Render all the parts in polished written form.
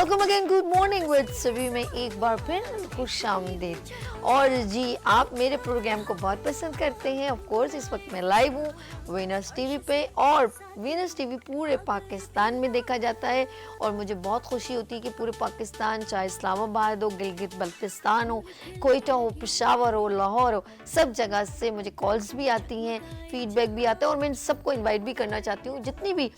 Welcome again, good morning with सभी में एक बार फिर खुशामदीद। और जी, आप मेरे प्रोग्राम को बहुत पसंद करते हैं। ऑफ कोर्स इस वक्त मैं लाइव हूँ वीनस टीवी पे, और वीनस टीवी पूरे पाकिस्तान में देखा जाता है। और मुझे बहुत खुशी होती है कि पूरे पाकिस्तान, चाहे इस्लामाबाद हो, गिलगित बल्तिस्तान हो, कोयटा हो, पेशावर हो, लाहौर हो, सब जगह से मुझे कॉल्स भी आती हैं, फीडबैक भी आता है। और मैं सबको इन्वाइट भी करना चाहती हूँ, जितनी भी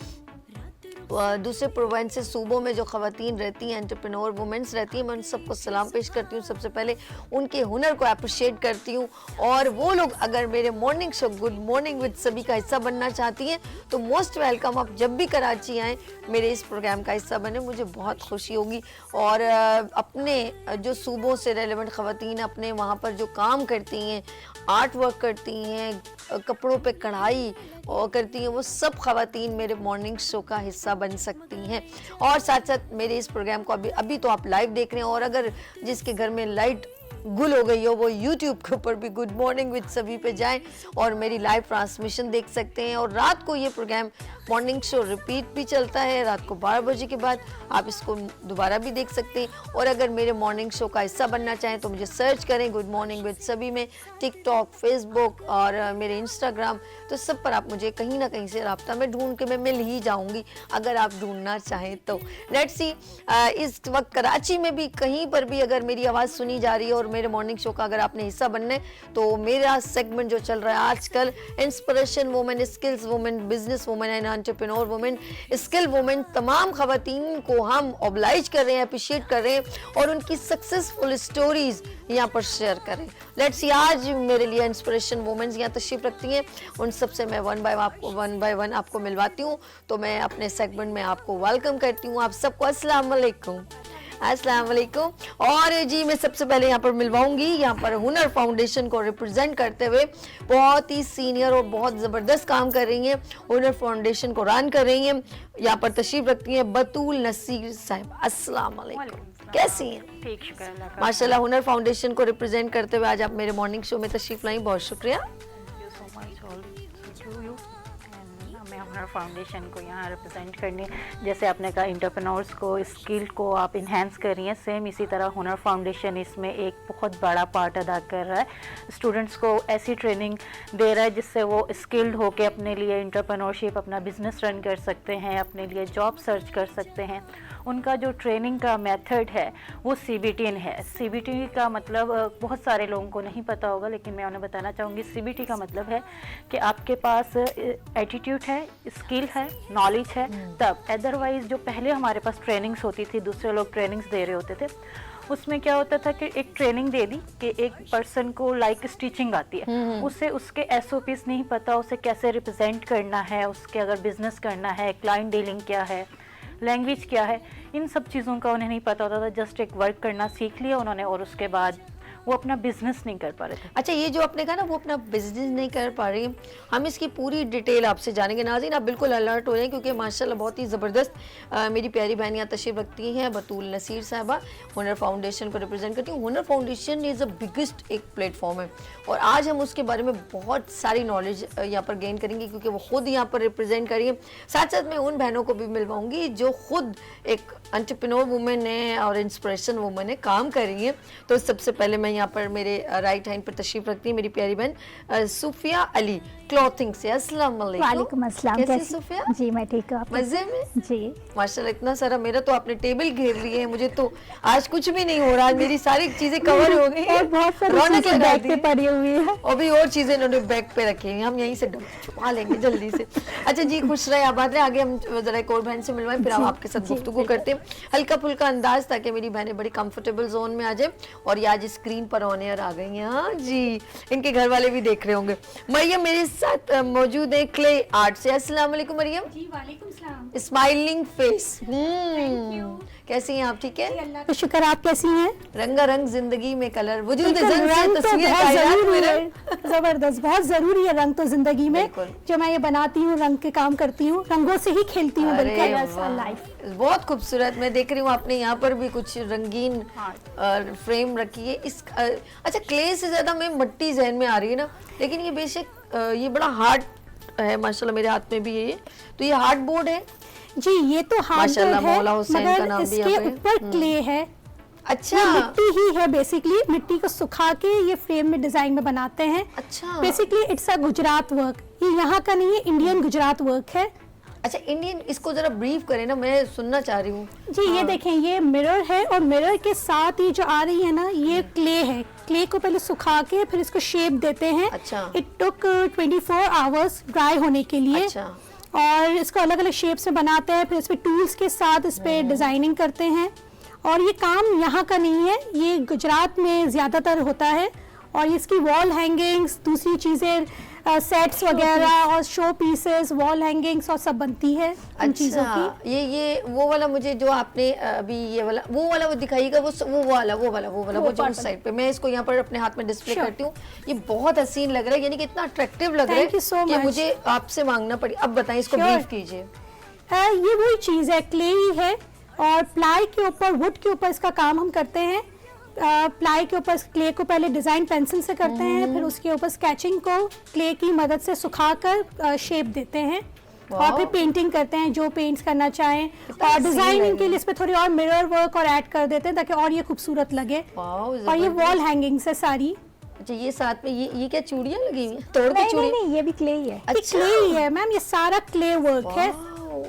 दूसरे प्रोविंसेस, सूबों में जो ख़वातीन रहती हैं, एंटरप्रेन्योर वुमेंस रहती हैं, मैं उन सबको सलाम पेश करती हूँ। सबसे पहले उनके हुनर को अप्रिशिएट करती हूँ। और वो लोग अगर मेरे morning show good morning with सभी का हिस्सा बनना चाहती हैं तो मोस्ट वेलकम। आप जब भी कराची आएँ, मेरे इस प्रोग्राम का हिस्सा बने, मुझे बहुत खुशी होगी। और अपने जो सूबों से रेलेवेंट ख़वातीन अपने वहाँ पर जो काम करती हैं, आर्ट वर्क करती हैं, कपड़ों पे कढ़ाई और करती हैं, वो सब ख़वातीन मेरे मॉर्निंग शो का हिस्सा बन सकती हैं। और साथ साथ मेरे इस प्रोग्राम को अभी तो आप लाइव देख रहे हैं, और अगर जिसके घर में लाइट गुल हो गई हो, वो YouTube के ऊपर भी गुड मॉर्निंग विद सभी पे जाएं और मेरी लाइव ट्रांसमिशन देख सकते हैं। और रात को ये प्रोग्राम मॉर्निंग शो रिपीट भी चलता है, रात को 12 बजे के बाद आप इसको दोबारा भी देख सकते हैं। और अगर मेरे मॉर्निंग शो का हिस्सा बनना चाहें तो मुझे सर्च करें गुड मॉर्निंग विद सभी में, टिकटॉक, फेसबुक और मेरे इंस्टाग्राम, तो सब पर आप मुझे कहीं ना कहीं से राब्ता में ढूंढ के मैं मिल ही जाऊंगी, अगर आप ढूंढना चाहें तो। लेट्स सी, इस वक्त कराची में भी कहीं पर भी अगर मेरी आवाज़ सुनी जा रही है और मेरे मॉर्निंग शो का अगर आपने हिस्सा बनना है, तो मेरा सेगमेंट जो चल रहा है आजकल, inspiration women, skills women, business women and entrepreneur women, skill women, तमाम खवातीन को हम ऑब्लाइज कर रहे हैं, अप्रिशिएट कर रहे हैं और उनकी सक्सेसफुल स्टोरीज यहाँ पर शेयर करें। लेट्स सी, आज मेरे लिए इंस्पिरेशन वुमेन्स यहाँ तशरीफ रखती हैं, उन सबसे मैं वन बाय वन आपको मिलवाती हूँ। तो मैं अपने सेगमेंट में आपको वेलकम करती हूँ। आप सबको अस्सलाम वालेकुम। अस्सलाम वालेकुम। और जी, मैं सबसे पहले यहाँ पर मिलवाऊंगी, यहाँ पर हुनर फाउंडेशन को रिप्रेजेंट करते हुए बहुत ही सीनियर और बहुत ज़बरदस्त काम कर रही हैं, हुनर फाउंडेशन को रन कर रही हैं, यहाँ पर तशरीफ रखती हैं बतूल नसीर साहिब। अस्सलाम वालेकुम, कैसी हैं? ठीक, शुक्र अल्लाह का। माशाल्लाह, हुनर फाउंडेशन को रिप्रेजेंट करते हुए आज आप मेरे मॉर्निंग शो में तशरीफ लाई, बहुत शुक्रिया। मैं हुनर फाउंडेशन को यहाँ रिप्रेजेंट करनी, जैसे आपने कहा एंटरप्रेन्योर्स को, स्किल को आप इन्हेंस कर रही हैं, सेम इसी तरह हुनर फाउंडेशन इसमें एक बहुत बड़ा पार्ट अदा कर रहा है। स्टूडेंट्स को ऐसी ट्रेनिंग दे रहा है जिससे वो स्किल्ड होकर अपने लिए एंटरप्रेन्योरशिप, अपना बिजनेस रन कर सकते हैं, अपने लिए जॉब सर्च कर सकते हैं। उनका जो ट्रेनिंग का मेथड है वो CBT है। CBT का मतलब बहुत सारे लोगों को नहीं पता होगा, लेकिन मैं उन्हें बताना चाहूँगी। CBT का मतलब है कि आपके पास एटीट्यूड है, स्किल है, नॉलेज है, तब। अदरवाइज जो पहले हमारे पास ट्रेनिंग्स होती थी, दूसरे लोग ट्रेनिंग्स दे रहे होते थे, उसमें क्या होता था कि एक ट्रेनिंग दे दी कि एक पर्सन को लाइक स्टिचिंग आती है, उसे उसके SOPs नहीं पता, उसे कैसे रिप्रेजेंट करना है, उसके अगर बिजनेस करना है, क्लाइंट डीलिंग क्या है, लैंग्वेज क्या है, इन सब चीज़ों का उन्हें नहीं पता होता था। जस्ट एक वर्क करना सीख लिया उन्होंने और उसके बाद वो अपना बिजनेस नहीं कर पा रहे थे। अच्छा, ये जो आपने कहा ना वो अपना बिजनेस नहीं कर पा रही, हम इसकी पूरी डिटेल आपसे जानेंगे। नाज़रीन, आप बिल्कुल अलर्ट हो जाएं, क्योंकि माशाल्लाह बहुत ही ज़बरदस्त मेरी प्यारी बहन यहाँ तशरीफ रखती हैं, बतूल नसीर साहबा, हुनर फाउंडेशन को रिप्रेजेंट करती हूँ। हुनर फाउंडेशन इज़ अ बिगेस्ट एक प्लेटफॉर्म है, और आज हम उसके बारे में बहुत सारी नॉलेज यहाँ पर गेन करेंगे, क्योंकि वो खुद यहाँ पर रिप्रेजेंट करेंगे। साथ साथ मैं उन बहनों को भी मिलवाऊंगी जो खुद एक एंटरप्रेन्योर वुमेन है और इंस्पिरेशन वुमेन है, काम कर रही हैं। तो सबसे पहले मैं यहाँ पर मेरे राइट हैंड पर तशरीफ रखती है मेरी प्यारी बहन सूफिया अली क्लॉथिंग से। अस्सलाम वालेकुम। वालेकुम अस्सलाम। कैसी सूफिया? जी मैं ठीक हूँ। मजे में? जी माशाल्लाह, इतना सारा मेरा तो आपने टेबल घेर लिए है, मुझे तो आज कुछ भी नहीं हो रहा, आज मेरी सारी चीजें कवर हो गई और बहुत सारी चीजें बैग पे पड़ी हुई है, और भी और चीजें इन्होंने बैग पे रखी हैं, हम यहीं से छुपा लेंगे जल्दी से। अच्छा जी, खुश रहे, आबाद रहे। आगे हम जरा एक और बहन से मिलवाएं, फिर हम आपके साथ गुफ्तगू करते हैं, हल्का फुल्का अंदाज, ताकि मेरी बहनें बड़ी कंफर्टेबल जोन में आ जाए। और ये आज स्क्रीन पर ऑन एयर आ गई हैं, हाँ जी, इनके घर वाले भी देख रहे होंगे। मरियम मेरे साथ मौजूद है क्ले आर्ट से। अस्सलाम वालेकुम मरियम। जी वालेकुम सलाम। स्माइलिंग फेस, कैसी हैं आप? ठीक है, अल्लाह तो शुक्र। आप कैसी हैं? रंगारंग जिंदगी में कलर वजूद रंग तो तस्वीर बहुत जरूरी है, कायनात जबरदस्त, बहुत जरूरी है रंग तो जिंदगी में। बिल्कुल। जो मैं ये बनाती हूँ, रंग के काम करती हूँ, रंगों से ही खेलती हूँ, अरे बिल्कुल वाह, लाइफ। बहुत खूबसूरत। मैं देख रही हूँ आपने यहाँ पर भी कुछ रंगीन फ्रेम रखी है। इस अच्छा, क्ले से ज्यादा मैं मट्टी जहन में आ रही है ना, लेकिन ये बेशक ये बड़ा हार्ड है माशाल्लाह, मेरे हाथ में भी है ये। तो ये हार्ड बोर्ड है जी, ये तो हार्ड माशाल्लाह, है, मौला हुसैन का मगर नाम भी इसके यहाँ पे। ऊपर क्ले है। अच्छा ये मिट्टी ही है बेसिकली, मिट्टी को सुखा के ये फ्रेम में डिजाइन में बनाते हैं। अच्छा basically it's a Gujarat work, ये यहाँ का नहीं है, इंडियन गुजरात वर्क है। अच्छा, इंडियन, इसको जरा ब्रीफ करें ना, मैं सुनना चाह रही हूँ। जी ये देखें, ये मिरर है और मिरर के साथ ये जो आ रही है ना, ये क्ले है। क्ले को पहले सुखा के फिर इसको शेप देते हैं। अच्छा। इट टुक 24 आवर्स ड्राई होने के लिए। अच्छा। और इसको अलग अलग शेप्स में बनाते हैं, फिर इस पे टूल्स के साथ इस पे डिजाइनिंग करते हैं। और ये काम यहाँ का नहीं है, ये गुजरात में ज्यादातर होता है। और इसकी वॉल हैंगिंग्स, दूसरी चीजें, सेट्स वगैरह और शो पीसेस, वॉल हैंगिंग्स और सब बनती है इन चीजों की। अच्छा, ये वो वाला मुझे जो आपने अभी ये वाला वो दिखाइएगा, वो जो उस साइड पे, मैं इसको यहाँ पर अपने हाथ में डिस्प्ले Sure. करती हूँ। ये बहुत हसीन लग रहा है, यानी कि इतना अट्रैक्टिव लग रहा है Thank you so कि much. मुझे आपसे मांगना पड़ी। अब बताएं, इसको Sure. ब्रीफ कीजिए। ये वही चीज है, क्ले ही है। और प्लाई के ऊपर, वुड के ऊपर इसका काम हम करते हैं। प्लाई के ऊपर क्ले को पहले डिजाइन पेंसिल से करते हैं, फिर उसके ऊपर स्केचिंग को क्ले की मदद से सुखाकर शेप देते हैं। और फिर पेंटिंग करते हैं, जो पेंट्स करना चाहें। कितना और हसीन डिजाइनिंग है के ये। लिए इस पे थोड़ी और मिरर वर्क और ऐड कर देते हैं ताकि और ये खूबसूरत लगे। वाओ, और ये जबरदस्त। वॉल हैंगिंग्स है सारी। अच्छा, ये साथ में ये क्या चूड़ियां लगी हुई हैं? तोड़ के नहीं चूड़ी? नहीं, ये भी क्ले ही है। अच्छा। क्ले ही है मैम, ये सारा क्ले वर्क है। वाओ।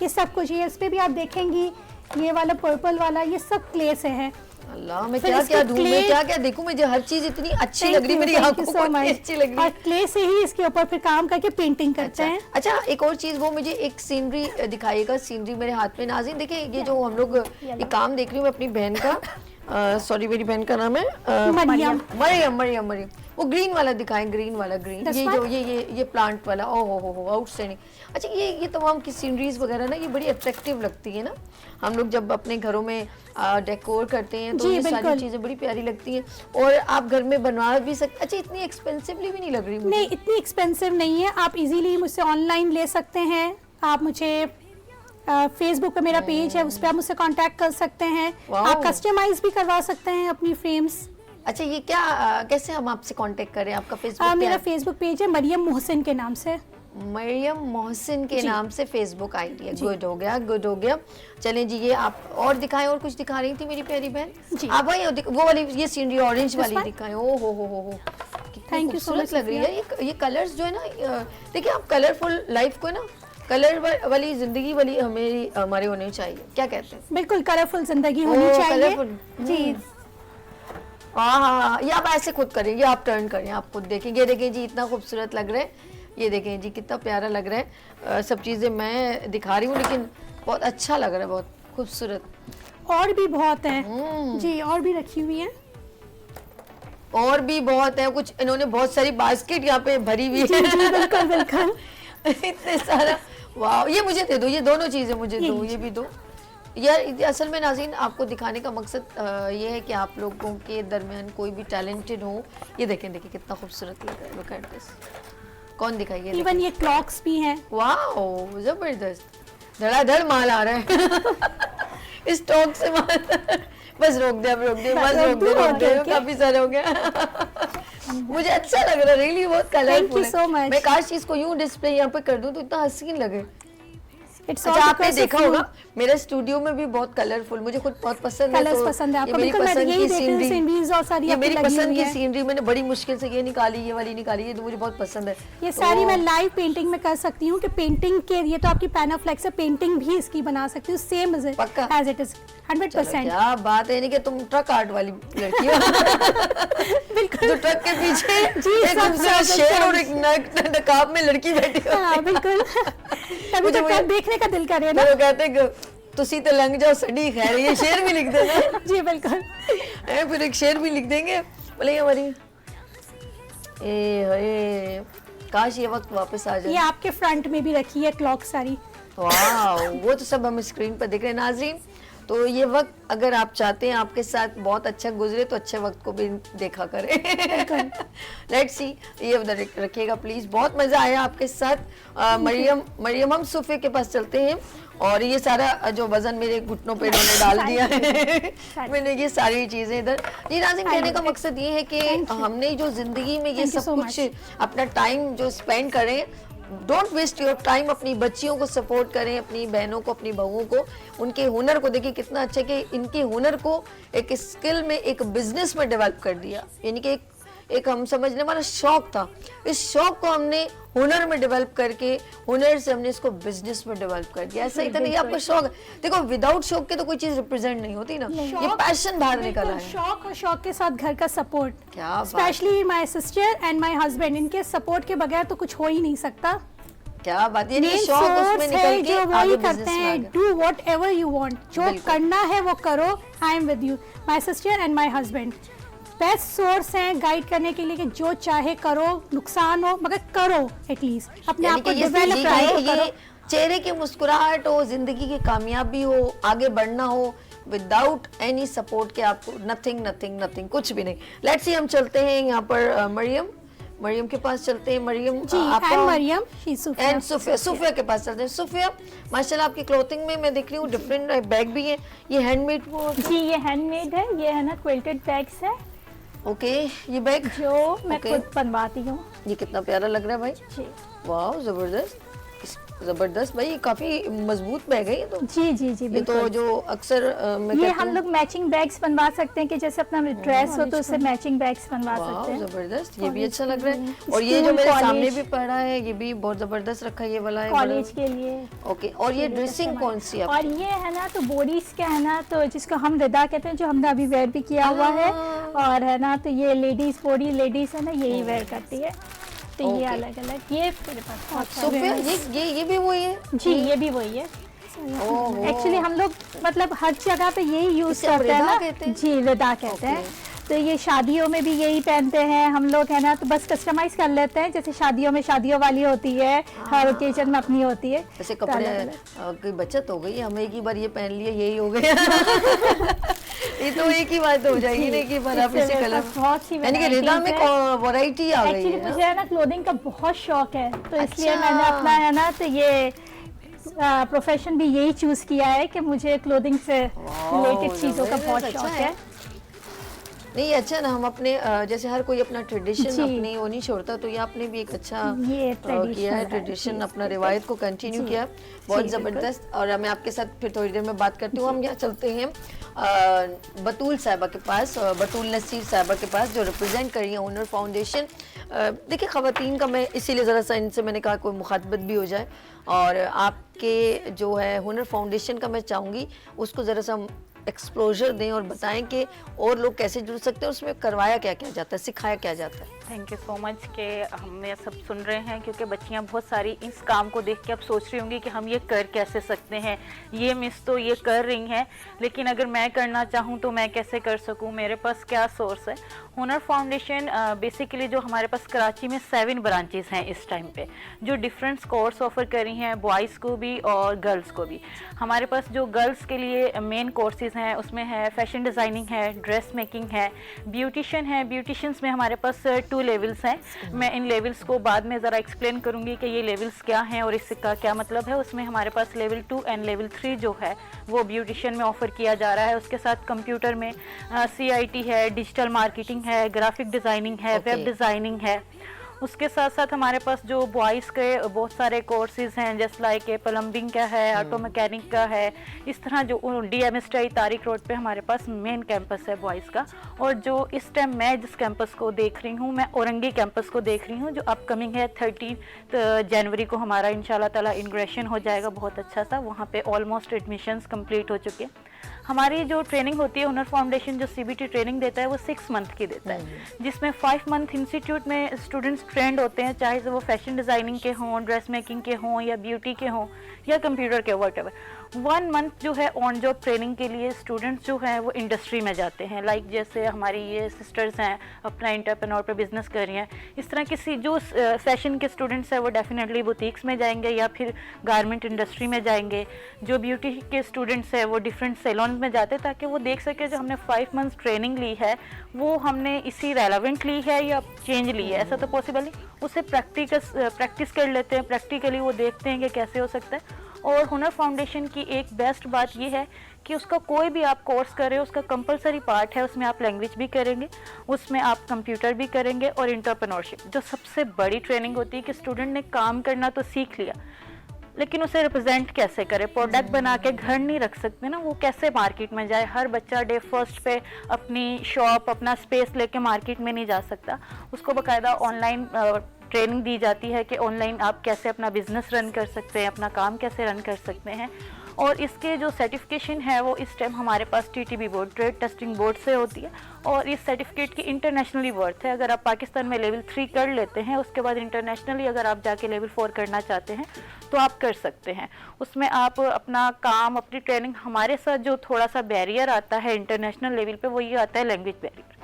ये सब कुछ, ये इस पे भी आप देखेंगी, ये वाला पर्पल वाला, ये सब क्ले से है। अल्लाह, मैं फिर क्या इसके क्या ढूंढूं, मैं clay- क्या क्या देखूं, मुझे हर चीज इतनी अच्छी Thank लग रही, you, मेरी thank आंखों you को so इतनी much. अच्छी लग रही और है। क्ले से ही इसके ऊपर फिर काम करके पेंटिंग करते हैं। अच्छा, एक और चीज, वो मुझे एक सीनरी दिखाइएगा। सीनरी मेरे हाथ में, नाज़रीन देखिए, ये जो हम लोग ये काम देख रही हूँ मैं अपनी बहन का, सॉरी मेरी बहन का नाम है मरियम। मरियम। वो ग्रीन वाला दिखाएं, ग्रीन वाला, ग्रीन, This ये one? जो ये प्लांट वाला, ओ हो आउटस्टैंडिंग। अच्छा, ये तमाम की सीनरीज वगैरह ना, ये बड़ी अट्रैक्टिव लगती है ना, हम लोग जब अपने घरों में डेकोर करते हैं तो जी, ये सारी बिल्कुल। चीजें बड़ी प्यारी लगती हैं। और आप घर में बनवा भी सकते। अच्छा, इतनी एक्सपेंसिवली भी नहीं लग रही मुझे। नहीं, इतनी एक्सपेंसिव नहीं है, आप इजीली मुझसे ऑनलाइन ले सकते हैं। आप मुझे फेसबुक पे मेरा पेज है, उस पर आप मुझसे कांटेक्ट कर सकते हैं। वाओ। आप कस्टमाइज भी करवा सकते हैं अपनी फ्रेम्स। अच्छा, ये क्या कैसे हम आपसे कांटेक्ट करें? आपका फेसबुक मेरा फेसबुक पेज है मरियम मोहसिन के नाम से। मरियम मोहसिन के जी। नाम से फेसबुक आईडी है। गुड हो गया। चलें जी, ये आप और दिखाएं, और कुछ दिखा रही थी मेरी प्यारी बहन जी। आप भाई, वो वाली ये सीनरी ऑरेंज वाली one? दिखाएं। ओ हो कितनी Thank you so खूबसूरत much, लग रही है। ये कलर्स जो है ना, देखिए आप कलरफुल लाइफ को ना, कलर वाली जिंदगी वाली हमारे होनी चाहिए। क्या कहते हैं? बिल्कुल कलरफुल जिंदगी होनी ओह, चाहिए। colourful। जी, हाँ, ये आप ऐसे खुद करें, ये आप टर्न करें, आप खुद देखेंगे। देखें जी, इतना खूबसूरत लग रहा है। ये देखें जी, कितना प्यारा लग रहा है। सब चीज़ें मैं दिखा रही हूँ, लेकिन बहुत अच्छा लग रहा है, बहुत खूबसूरत। और भी बहुत है जी, और भी रखी हुई है। और भी बहुत है, कुछ इन्होंने बहुत सारी बास्केट यहाँ पे भरी हुई जी, है। जी, बिल्कुल बिल्कुल। इतने सारा, वाह, ये मुझे दे दो, ये दोनों चीज़ें मुझे दो, ये भी दो यार। असल में नाज़रीन, आपको दिखाने का मकसद ये है कि आप लोगों के दरमियान कोई भी टैलेंटेड हो। ये देखें कितना खूबसूरत लग रहा है। Look at this. कौन दिखाइए? इवन ये क्लॉक्स भी हैं। वाओ, जबरदस्त, धड़ाधड़ माल आ रहा है। स्टॉक से माल। बस रोक दे, अब रोक दे, बस रोक दे, काफी सारे हो गया। मुझे अच्छा लग रहा है, रियली बहुत कलरफुल है। so much. मैं काश इसको यूं डिस्प्ले यहाँ पे कर दूं तो इतना हसीन लगे। It's अच्छा, all आपने because of देखा you. होगा मेरे स्टूडियो में भी बहुत कलरफुल, मुझे खुद बहुत पसंद है। कलर्स तो पसंद है ये आपको। मेरी बिल्कुल, मैं पसंद यही की देख रही हूँ, सीनरीज और सारी ये आपकी मेरी लगी पसंद हुई की है। सीनरी मैंने बड़ी मुश्किल से ये निकाली, ये वाली निकाली, ये तो मुझे बहुत पसंद है। ये तो सारी मैं लाइव पेंटिंग में कर सकती हूँ कि पेंटिंग के, ये तो आपकी पैनाफ्लेक्स है, पेंटिंग भी इसकी बना सकती हूँ सेम पक्का? As it is 100%। क्या बात है, नहीं कि तुम ट्रक आर्ट वाली लड़की हो। बिल्कुल, जो ट्रक के पीछे जी, एक सब खूबसूरत सब शेर सब। और एक नकाब में लड़की बैठी हो। हाँ बिल्कुल। तभी मुझे- तो मुझे- देखने का दिल करे ना। तो वो कहते हैं कि तुसी तो लंघ जाओ सड़ी खैर, ये शेर भी लिख देना। जी बिल्कुल। फिर एक शेर भी लिख देंगे, बोले हमारी ए काश ये वक्त वापस आ ये जाए। आपके फ्रंट में भी रखी है क्लॉक सारी। वाह, वो तो सब हम स्क्रीन पर देख रहे हैं नाजरीन। तो ये वक्त अगर आप चाहते हैं आपके साथ बहुत अच्छा गुजरे तो अच्छे वक्त को भी देखा करें। लेट्स सी, ये उधर रखिएगा प्लीज। बहुत मजा आया आपके साथ। मरियम, हम सोफे के पास चलते हैं और ये सारा जो वजन मेरे घुटनों पे इन्होंने डाल दिया है। मैंने ये सारी चीजें इधर। जी नाज़रीन, कहने का मकसद ये है कि हमने जो जिंदगी में ये Thank you सब so कुछ अपना टाइम जो स्पेंड करें, डोंट वेस्ट योर टाइम, अपनी बच्चियों को सपोर्ट करें, अपनी बहनों को, अपनी बहुओं को, उनके हुनर को देखिए कितना अच्छा कि इनके हुनर को एक स्किल में, एक बिजनेस में डेवलप कर दिया। यानी कि एक हम समझ लें हमारा शौक था, इस शौक को हमने हुनर में डेवलप करके, हुनर से हमने इसको बिजनेस में डेवलप कर दिया। ऐसा ही था नहीं, आपको शौक है, देखो विदाउट शौक के तो कोई चीज रिप्रेजेंट नहीं होती ना, ये पैशन बाहर निकला है। शौक और शौक के साथ घर का सपोर्ट, क्या बात। Specially my sister and my husband, इनके सपोर्ट के बगैर तो कुछ हो ही नहीं सकता। क्या बात, ये मेन शौक उसमें सोर्स निकल है के जो आगे वही बिजनेस करते में आ हैं, गया। Do what ever you want, जो बिल्कुल। करना है वो करो, I am with you, my sister and my husband best source हैं गाइड करने के लिए कि जो चाहे करो, नुकसान हो मगर करो, एटलीस्ट अपने यानी आप को कि ये डेवलप सीख है करो, कि ये चेहरे की मुस्कुराहट हो, जिंदगी की कामयाबी हो, आगे बढ़ना हो, विदाउट एनी सपोर्ट के आपको नथिंग नथिंग नथिंग, कुछ भी नहीं। लेट्स सी, हम चलते हैं यहाँ पर मरियम के पास चलते हैं। Maryam ji, and Maryam, she Sufia, and Sufia के पास चलते हैं। सुफिया, माशाल्लाह आपकी क्लोथिंग में मैं देख रही हूँ डिफरेंट बैग भी है, ये हैंडमेड वो? जी ये हैंडमेड है, ये है ना क्विल्टेड बैग्स है ओके, ये बैग जो मैं Okay. खुद बनवाती हूँ। ये कितना प्यारा लग रहा है भाई, जी वाह जबरदस्त, जबरदस्त भाई, काफी मजबूत बैग है ये तो। जी जी जी ये बिल्कुल। तो जो अक्सर मैं ये कहती हम हूँ, लोग मैचिंग बैग्स बनवा सकते हैं कि जैसे अपना ड्रेस हो तो उससे मैचिंग बैग्स बनवा वाह सकते हैं। जबरदस्त, ये भी अच्छा लग रहा है। और ये जो मेरे सामने भी पड़ा है ये भी बहुत जबरदस्त रखा है, ये वाला है कॉलेज के लिए। ओके। और ये ड्रेसिंग कौन सी है और ये है ना तो बॉडीज का है ना, तो जिसको हम रिदा कहते हैं, जो हमने अभी वेयर भी किया हुआ है, और है ना तो ये लेडीज बॉडी लेडीज है ना यही वेयर करती है, तो ये Okay. अलग अलग, ये मेरे पास बहुत सारे सुफिया, हैं। ये भी वही है? जी ये भी वही है। ओहो। एक्चुअली हम लोग मतलब हर जगह पे यही यूज इसे आप करते हैं रिदा ना। कहते हैं? जी रिदा कहते हैं। तो ये शादियों में भी यही पहनते हैं हम लोग, है ना, तो बस कस्टमाइज कर लेते हैं, जैसे शादियों में शादियों वाली होती है, हर ओकेजन में अपनी होती है। ऐसे तो कपड़े अलग-अलग। की बचत हो गई, हम एक ही बार ये पहन लिए यही हो गया। ये तो एक ही बात हो जाएगी ना कि बार आप इससे इसी मेरे कलर, पास बहुत सी यानी कि रिदा में varieties वैरायटी आ गई एक्चुअली है मुझे है ना क्लोथिंग का बहुत शौक है, तो इसलिए अच्छा। मैंने अपना है ना तो ये प्रोफेशन भी यही चूज किया है कि मुझे क्लोथिंग से रिलेटेड चीज़ों का बहुत अच्छा शौक है। है। नहीं अच्छा ना, हम अपने जैसे हर कोई अपना ट्रेडिशन जी। अपनी वो नहीं छोड़ता, तो ये आपने भी एक अच्छा ये किया है, traditional ट्रेडिशन है, अपना रिवायत को कंटिन्यू किया, बहुत ज़बरदस्त। और मैं आपके साथ फिर थोड़ी देर में बात करती हूँ। हम यहाँ चलते हैं बतूल साहिबा के पास, बतूल नसीर साहिबा के पास, जो रिप्रेजेंट कर रही है हुनर फाउंडेशन। देखिए ख़वातीन का मैं इसीलिए ज़रा सा इनसे मैंने कहा कोई मुखातबत भी हो जाए, और आपके जो है हुनर फाउंडेशन का मैं चाहूँगी उसको ज़रा सा एक्सप्लोजर दें और बताएं कि और लोग कैसे जुड़ सकते हैं, उसमें करवाया क्या क्या जाता है, सिखाया क्या जाता है। थैंक यू सो मच कि हम ये सब सुन रहे हैं, क्योंकि बच्चियां बहुत सारी इस काम को देख के अब सोच रही होंगी कि हम ये कर कैसे सकते हैं, ये मिस तो ये कर रही हैं, लेकिन अगर मैं करना चाहूँ तो मैं कैसे कर सकूँ, मेरे पास क्या सोर्स है। हुनर फाउंडेशन बेसिकली जो हमारे पास कराची में 7 ब्रांचेस हैं इस टाइम पे, जो डिफरेंट कोर्स ऑफर कर रही हैं, बॉयज़ को भी और गर्ल्स को भी। हमारे पास जो गर्ल्स के लिए मेन कोर्सेज हैं उसमें है फैशन डिज़ाइनिंग है, ड्रेस मेकिंग है, ब्यूटिशियन है। ब्यूटिशियंस में हमारे पास 2 लेवल्स हैं। मैं इन लेवल्स को बाद में ज़रा एक्सप्लेन करूँगी कि ये लेवल्स क्या हैं और इसका क्या मतलब है। उसमें हमारे पास लेवल 2 एंड लेवल 3 जो है वो ब्यूटिशियन में ऑफ़र किया जा रहा है। उसके साथ कंप्यूटर में CIT है, डिजिटल मार्केटिंग है, ग्राफिक डिज़ाइनिंग है, वेब डिज़ाइनिंग है। उसके साथ साथ हमारे पास जो बॉयज़ के बहुत सारे कोर्सेज हैं, जैसे लाइक प्लम्बिंग का है, ऑटो मैकेनिक का है, इस तरह जो DMSTI तारिक रोड पे हमारे पास मेन कैंपस है बॉयज़ का। और जो इस टाइम मैं जिस कैंपस को देख रही हूँ, मैं औरंगी कैंपस को देख रही हूँ, जो अपकमिंग है 30 जनवरी को हमारा इंशाल्लाह ताला इनग्रेशन हो जाएगा बहुत अच्छा सा। वहाँ पे ऑलमोस्ट एडमिशन्स कंप्लीट हो चुके हैं। हमारी जो ट्रेनिंग होती है, हुनर फाउंडेशन जो CBT ट्रेनिंग देता है वो 6 मंथ की देता है, जिसमें 5 मंथ इंस्टीट्यूट में स्टूडेंट्स ट्रेंड होते हैं, चाहे वो फैशन डिज़ाइनिंग के हों, ड्रेस मेकिंग के हों, या ब्यूटी के हों, या कंप्यूटर के, वॉटएवर। 1 मंथ जो है ऑन जॉब ट्रेनिंग के लिए स्टूडेंट्स जो हैं वो इंडस्ट्री में जाते हैं। लाइक जैसे हमारी ये सिस्टर्स हैं अपना एंटरप्रेन्योर पे बिजनेस कर रही हैं, इस तरह किसी जो फैशन के स्टूडेंट्स हैं वो डेफिनेटली बुटीक्स में जाएंगे या फिर गारमेंट इंडस्ट्री में जाएंगे। जो ब्यूटी के स्टूडेंट्स हैं वो डिफरेंट सैलून में जाते हैं, ताकि वो देख सके जो हमने 5 मंथ्स ट्रेनिंग ली है वो हमने इसी रेलेवेंट ली है या चेंज ली है। ऐसा तो पॉसिबल नहीं, उसे प्रैक्टिस कर लेते हैं, प्रैक्टिकली वो देखते हैं कि कैसे हो सकता है। और हुनर फाउंडेशन की एक बेस्ट बात ये है कि उसका कोई भी आप कोर्स कर रहे हो, उसका कंपलसरी पार्ट है, उसमें आप लैंग्वेज भी करेंगे, उसमें आप कंप्यूटर भी करेंगे और एंटरप्रेन्योरशिप। जो सबसे बड़ी ट्रेनिंग होती है कि स्टूडेंट ने काम करना तो सीख लिया, लेकिन उसे रिप्रेजेंट कैसे करे, प्रोडक्ट बना के घर नहीं रख सकते ना, वो कैसे मार्केट में जाए। हर बच्चा डे फर्स्ट पे अपनी शॉप, अपना स्पेस लेके मार्केट में नहीं जा सकता। उसको बाकायदा ऑनलाइन ट्रेनिंग दी जाती है कि ऑनलाइन आप कैसे अपना बिजनेस रन कर सकते हैं, अपना काम कैसे रन कर सकते हैं। और इसके जो सर्टिफिकेशन है वो इस टाइम हमारे पास TTB board, trade testing board से होती है, और इस सर्टिफिकेट की इंटरनेशनली वर्थ है। अगर आप पाकिस्तान में लेवल 3 कर लेते हैं, उसके बाद इंटरनेशनली अगर आप जाके लेवल 4 करना चाहते हैं तो आप कर सकते हैं। उसमें आप अपना काम, अपनी ट्रेनिंग, हमारे साथ जो थोड़ा सा बैरियर आता है इंटरनेशनल लेवल पे वो ये आता है लैंग्वेज बैरियर,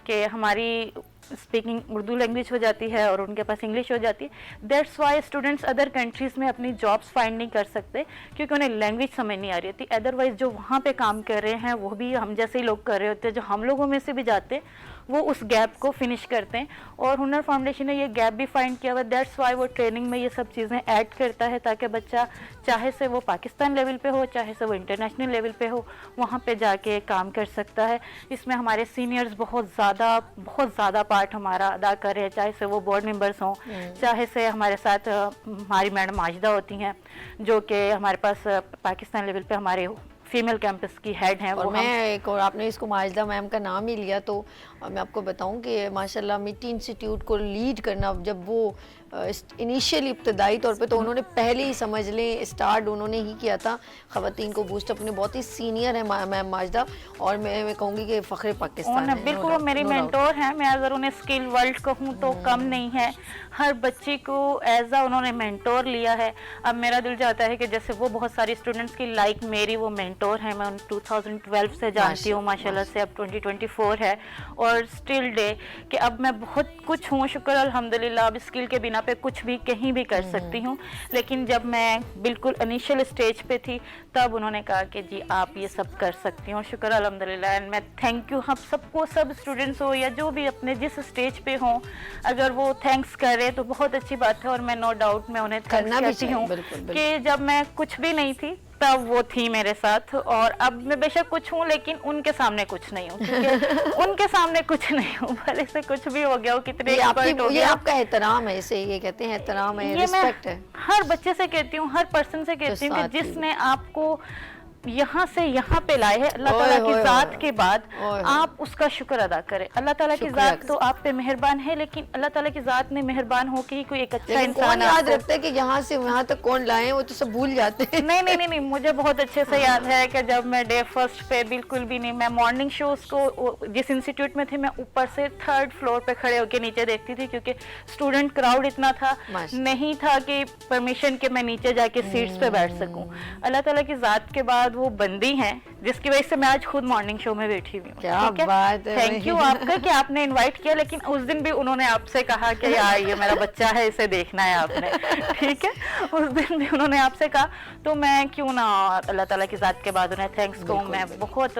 कि हमारी स्पीकिंग उर्दू लैंग्वेज हो जाती है और उनके पास इंग्लिश हो जाती है। That's why students other countries में अपनी जॉब्स फाइंड नहीं कर सकते, क्योंकि उन्हें लैंग्वेज समझ नहीं आ रही होती। अदरवाइज जो वहाँ पे काम कर रहे हैं वो भी हम जैसे ही लोग कर रहे होते हैं, जो हम लोगों में से भी जाते हैं, वो उस गैप को फिनिश करते हैं। और हुनर फाउंडेशन ने ये गैप भी फाइंड किया हुआ, दैट्स वाई वो ट्रेनिंग में ये सब चीज़ें ऐड करता है, ताकि बच्चा चाहे से वो पाकिस्तान लेवल पे हो, चाहे से वो इंटरनेशनल लेवल पे हो, वहाँ पे जाके काम कर सकता है। इसमें हमारे सीनियर्स बहुत ज़्यादा पार्ट हमारा अदा कर रहे हैं, चाहे से वो बोर्ड मेंबर्स हों, चाहे से हमारे साथ हमारी मैडम माजिदा होती हैं, जो कि हमारे पास पाकिस्तान लेवल पे हमारे फीमेल कैंपस की हेड हैं। और वो मैं एक और आपने इसको माजिदा मैम का नाम ही लिया, तो मैं आपको बताऊं कि माशाल्लाह मिट्टी इंस्टीट्यूट को लीड करना, जब वो इनिशियली इब्तदाई तौर पे, तो उन्होंने पहले ही समझ लें स्टार्ट उन्होंने ही किया था ख़वातीन को बूस्ट अपने। बहुत ही सीनियर है मैम माजिदा, और मैं कहूँगी कि फ़ख्र पाकिस्तान है। बिल्कुल वो मेरी मेंटोर हैं। मैं अगर उन्हें स्किल वर्ल्ड कहूँ तो कम नहीं है। हर बच्ची को एज आ उन्होंने मेंटोर लिया है। अब मेरा दिल चाहता है कि जैसे वो बहुत सारी स्टूडेंट्स की लाइक मेरी वो मेंटोर हैं। मैं उन 2012 से जानती हूँ माशाल्लाह से, अब 2024 है और स्टिल डे कि अब मैं बहुत कुछ हूँ, शुक्र अल्हम्दुलिल्लाह। अब स्किल के बिना पे कुछ भी कहीं भी कर सकती हूँ। लेकिन जब मैं बिल्कुल इनिशियल स्टेज पे थी तब उन्होंने कहा कि जी आप ये सब कर सकती हो, शुक्र अल्हम्दुलिल्लाह। एंड मैं थैंक यू हम सबको, सब स्टूडेंट्स हो या जो भी अपने जिस स्टेज पे हों, अगर वो थैंक्स करे तो बहुत अच्छी बात है। और मैं नो डाउट मैं उन्हें थैंक्स करती हूँ कि जब मैं कुछ भी नहीं थी तब वो थी मेरे साथ, और अब मैं बेशक कुछ हूँ लेकिन उनके सामने कुछ नहीं हूँ, क्योंकि उनके सामने कुछ नहीं हूँ, भले से कुछ भी हो गया हो, कितने एक्सपर्ट हो ये गया। आपका एहतराम है, इसे ये कहते हैं एहतराम है, ये रिस्पेक्ट है। हर बच्चे से कहती हूँ, हर पर्सन से कहती हूँ कि जिसने आपको यहाँ से यहाँ पे लाए हैं, अल्लाह ताला की ज़ात के बाद आप उसका शुक्र अदा करें। अल्लाह ताला की ज़ात तो आप पे मेहरबान है, लेकिन अल्लाह ताला की ज़ात ने मेहरबान हो के ही कोई एक अच्छा इंसान याद रखता है कि यहाँ से वहाँ तक कौन लाए, वो तो सब भूल जाते हैं। नहीं, मुझे बहुत अच्छे से याद है कि जब मैं डे फर्स्ट पे बिल्कुल भी नहीं, मैं मॉर्निंग शोज को जिस इंस्टीट्यूट में थे मैं ऊपर से 3rd फ्लोर पे खड़े होकर नीचे देखती थी, क्योंकि स्टूडेंट क्राउड इतना था, नहीं था कि परमिशन के मैं नीचे जाके सीट्स पे बैठ सकूं। अल्लाह ताला की ज़ात के बाद वो बंदी हैं जिसकी वजह से मैं आज खुद मॉर्निंग शो में बैठी हुई हूँ। क्या बात है, थैंक यू आपका कि आपने इनवाइट किया। लेकिन उस दिन भी उन्होंने आपसे कहा कि यार ये मेरा बच्चा है, इसे देखना है आपने, ठीक है। उस दिन भी उन्होंने आपसे कहा, तो मैं क्यों ना अल्लाह ताला की ज़ात के बाद उन्हें थैंक्स कहूँ। मैं बहुत,